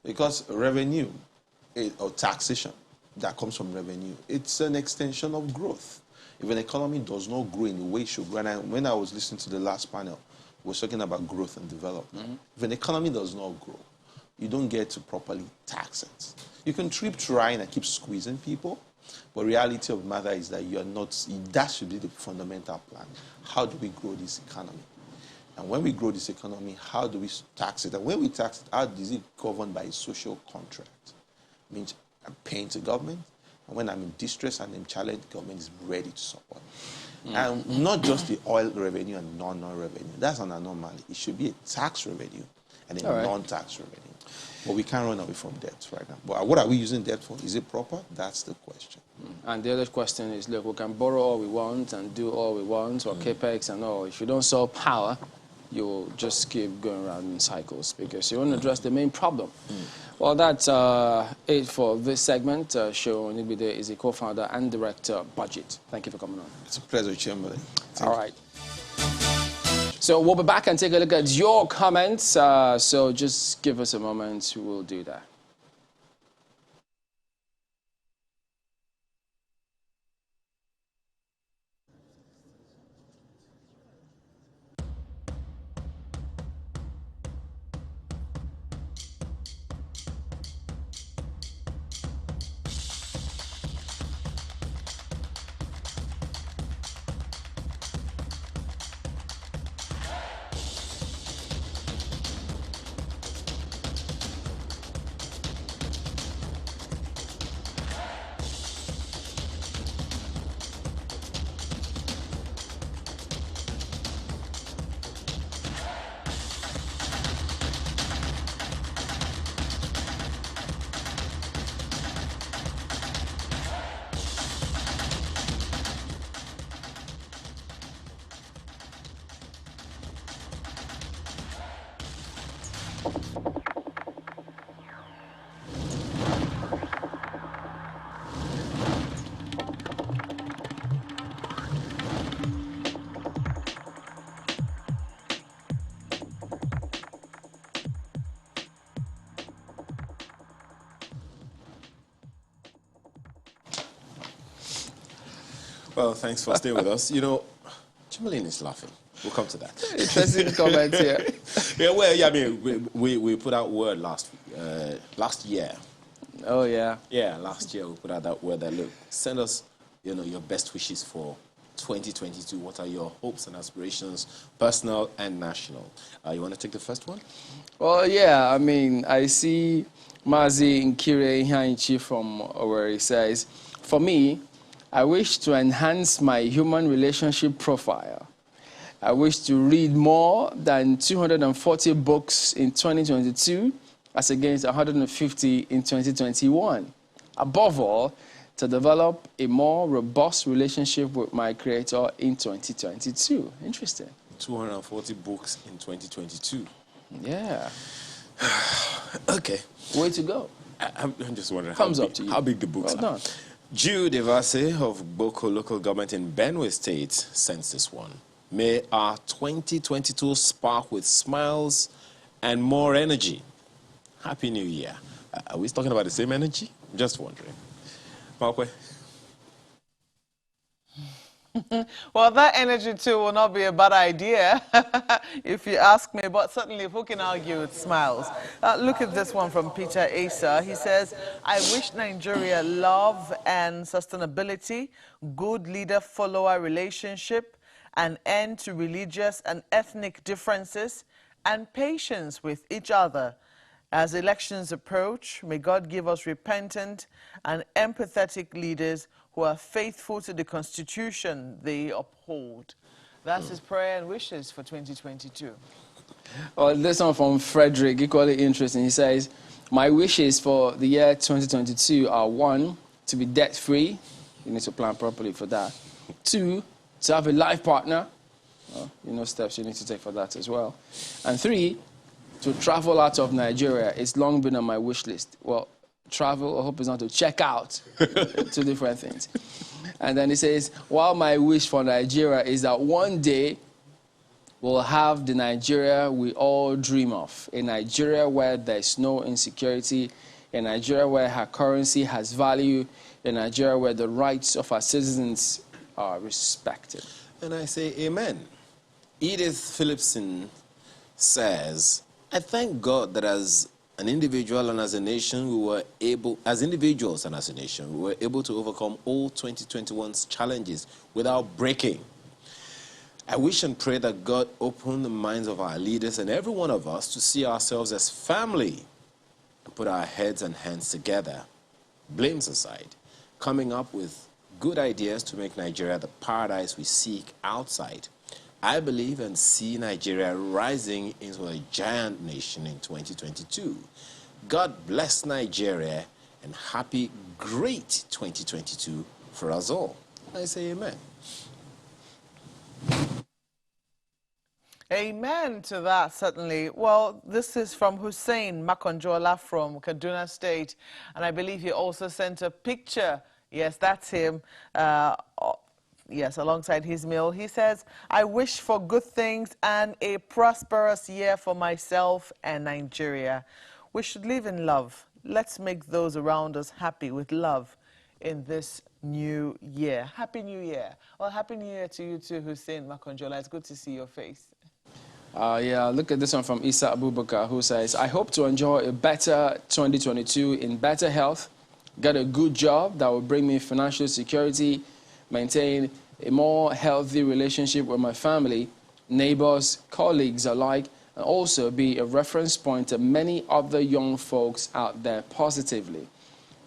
Because revenue, or taxation that comes from revenue, it's an extension of growth. If an economy does not grow in the way it should grow, and when I was listening to the last panel, we were talking about growth and development. Mm-hmm. If an economy does not grow, you don't get to properly tax it. You can keep trying and keep squeezing people, but reality of the matter is that you're not, that should be the fundamental plan. How do we grow this economy? And when we grow this economy, how do we tax it? And when we tax it, how is it governed by a social contract? Means I'm paying to government, and when I'm in distress and I'm challenged, the government is ready to support. And not just the oil revenue and non-oil revenue. That's an anomaly. It should be a tax revenue and a non-tax revenue. But we can't run away from debt right now. But what are we using debt for? Is it proper? That's the question. And the other question is, look, we can borrow all we want and do all we want, or capex and all. If you don't solve power, you'll just keep going around in cycles because you want to address the main problem. Well, that's it for this segment. Seun Igbide is a co-founder and director, Budget. Thank you for coming on. It's a pleasure, Chamberlain. All right. So we'll be back and take a look at your comments. So just give us a moment. We'll do that. Well, thanks for staying with us. You know, Chimelin is laughing. We'll come to that. Interesting comment here. Yeah, well, yeah, I mean, we put out word last year. Oh, yeah. Yeah, last year we put out that word that, look, send us, you know, your best wishes for 2022. What are your hopes and aspirations, personal and national? You want to take the first one? Well, yeah, I mean, I see Mazi Nkire Ihanchi from where he says, for me, I wish to enhance my human relationship profile. I wish to read more than 240 books in 2022 as against 150 in 2021. Above all, to develop a more robust relationship with my creator in 2022. Interesting. 240 books in 2022. Yeah. Okay. Way to go. I'm just wondering Thumbs up to you. How big the books Well are. done. Jude Evase of Boko local government in Benue State sends this one. May our 2022 spark with smiles and more energy. Happy New Year. Are we talking about the same energy? Just wondering. Malkwe? Well, that energy too will not be a bad idea, if you ask me, but certainly who can argue with smiles? Look at this one from Peter Asa. He says, I wish Nigeria love and sustainability, good leader-follower relationship, an end to religious and ethnic differences, and patience with each other. As elections approach, may God give us repentant and empathetic leaders who are faithful to the Constitution they uphold. That's his prayer and wishes for 2022. Well, this one from Frederick, equally interesting. He says, my wishes for the year 2022 are 1, to be debt-free. You need to plan properly for that. 2, to have a life partner. Well, you know steps you need to take for that as well. And 3, to travel out of Nigeria. It's long been on my wish list. Well, travel, I hope it's not to check out. 2 different things. And then he says, while my wish for Nigeria is that one day we'll have the Nigeria we all dream of. A Nigeria where there's no insecurity. A Nigeria where her currency has value. A Nigeria where the rights of our citizens are respected. And I say amen. Edith Phillipson says, I thank God that as an individual and as a nation, we were able to overcome all 2021's challenges without breaking. I wish and pray that God open the minds of our leaders and every one of us to see ourselves as family and put our heads and hands together, blames aside, coming up with good ideas to make Nigeria the paradise we seek outside. I believe and see Nigeria rising into a giant nation in 2022. God bless Nigeria and happy, great 2022 for us all. I say amen. Amen to that, certainly. Well, this is from Hussein Makonjola from Kaduna State, and I believe he also sent a picture. Yes, that's him. Yes, alongside his meal. He says, I wish for good things and a prosperous year for myself and Nigeria. We should live in love. Let's make those around us happy with love in this new year. Happy New Year. Well, Happy New Year to you too, Hussein Makonjola. It's good to see your face. Yeah, look at this one from Isa Abubakar, who says, I hope to enjoy a better 2022 in better health, get a good job that will bring me financial security, maintain a more healthy relationship with my family, neighbors, colleagues alike, and also be a reference point to many other young folks out there positively.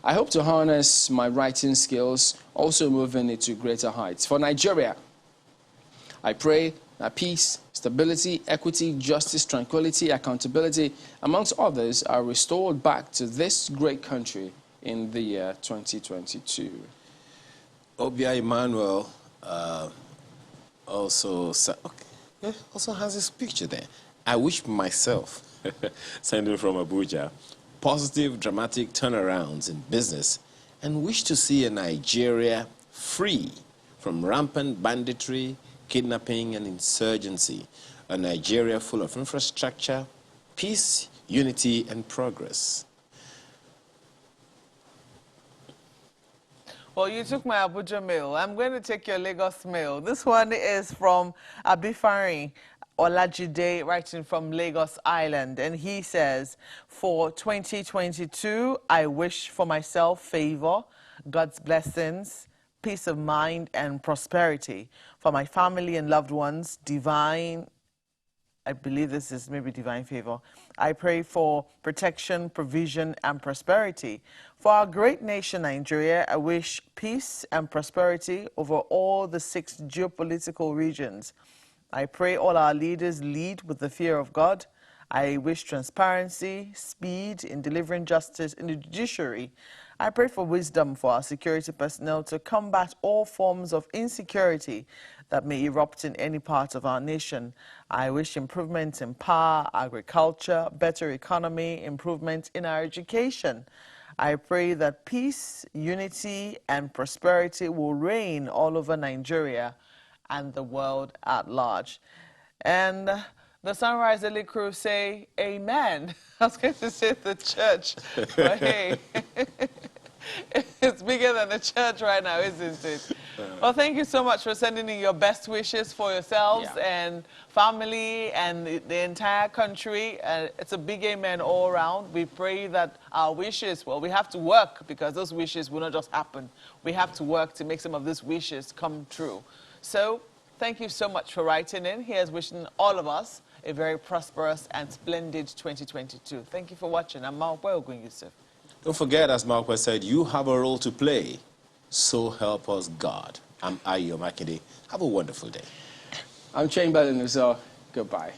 I hope to harness my writing skills, also moving it to greater heights. For Nigeria, I pray that peace, stability, equity, justice, tranquility, accountability, amongst others, are restored back to this great country in the year 2022. Obia Emmanuel also has his picture there. I wish myself, sending from Abuja, positive, dramatic turnarounds in business and wish to see a Nigeria free from rampant banditry, kidnapping, and insurgency. A Nigeria full of infrastructure, peace, unity, and progress. Well, you took my Abuja mail. I'm going to take your Lagos mail. This one is from Abifari Olajide, writing from Lagos Island. And he says, for 2022, I wish for myself favor, God's blessings, peace of mind, and prosperity. For my family and loved ones, divine, I believe this is maybe divine favor. I pray for protection, provision, and prosperity. For our great nation, Nigeria, I wish peace and prosperity over all the 6 geopolitical regions. I pray all our leaders lead with the fear of God. I wish transparency, speed in delivering justice in the judiciary. I pray for wisdom for our security personnel to combat all forms of insecurity that may erupt in any part of our nation. I wish improvements in power, agriculture, better economy, improvement in our education. I pray that peace, unity, and prosperity will reign all over Nigeria and the world at large. And the Sunrise Daily crew say, amen. I was going to say the church, but hey, it's bigger than the church right now, isn't it? Well, thank you so much for sending in your best wishes for yourselves and family and the entire country. It's a big amen all around. We pray that our wishes, well, we have to work because those wishes will not just happen. We have to work to make some of these wishes come true. So, thank you so much for writing in. Here's wishing all of us a very prosperous and splendid 2022. Thank you for watching. I'm Mawpe Ogun Yusuf. Don't forget, as Mawpe said, you have a role to play. So help us God. I'm Ayo Makinde. Have a wonderful day. I'm Chamberlain, so goodbye.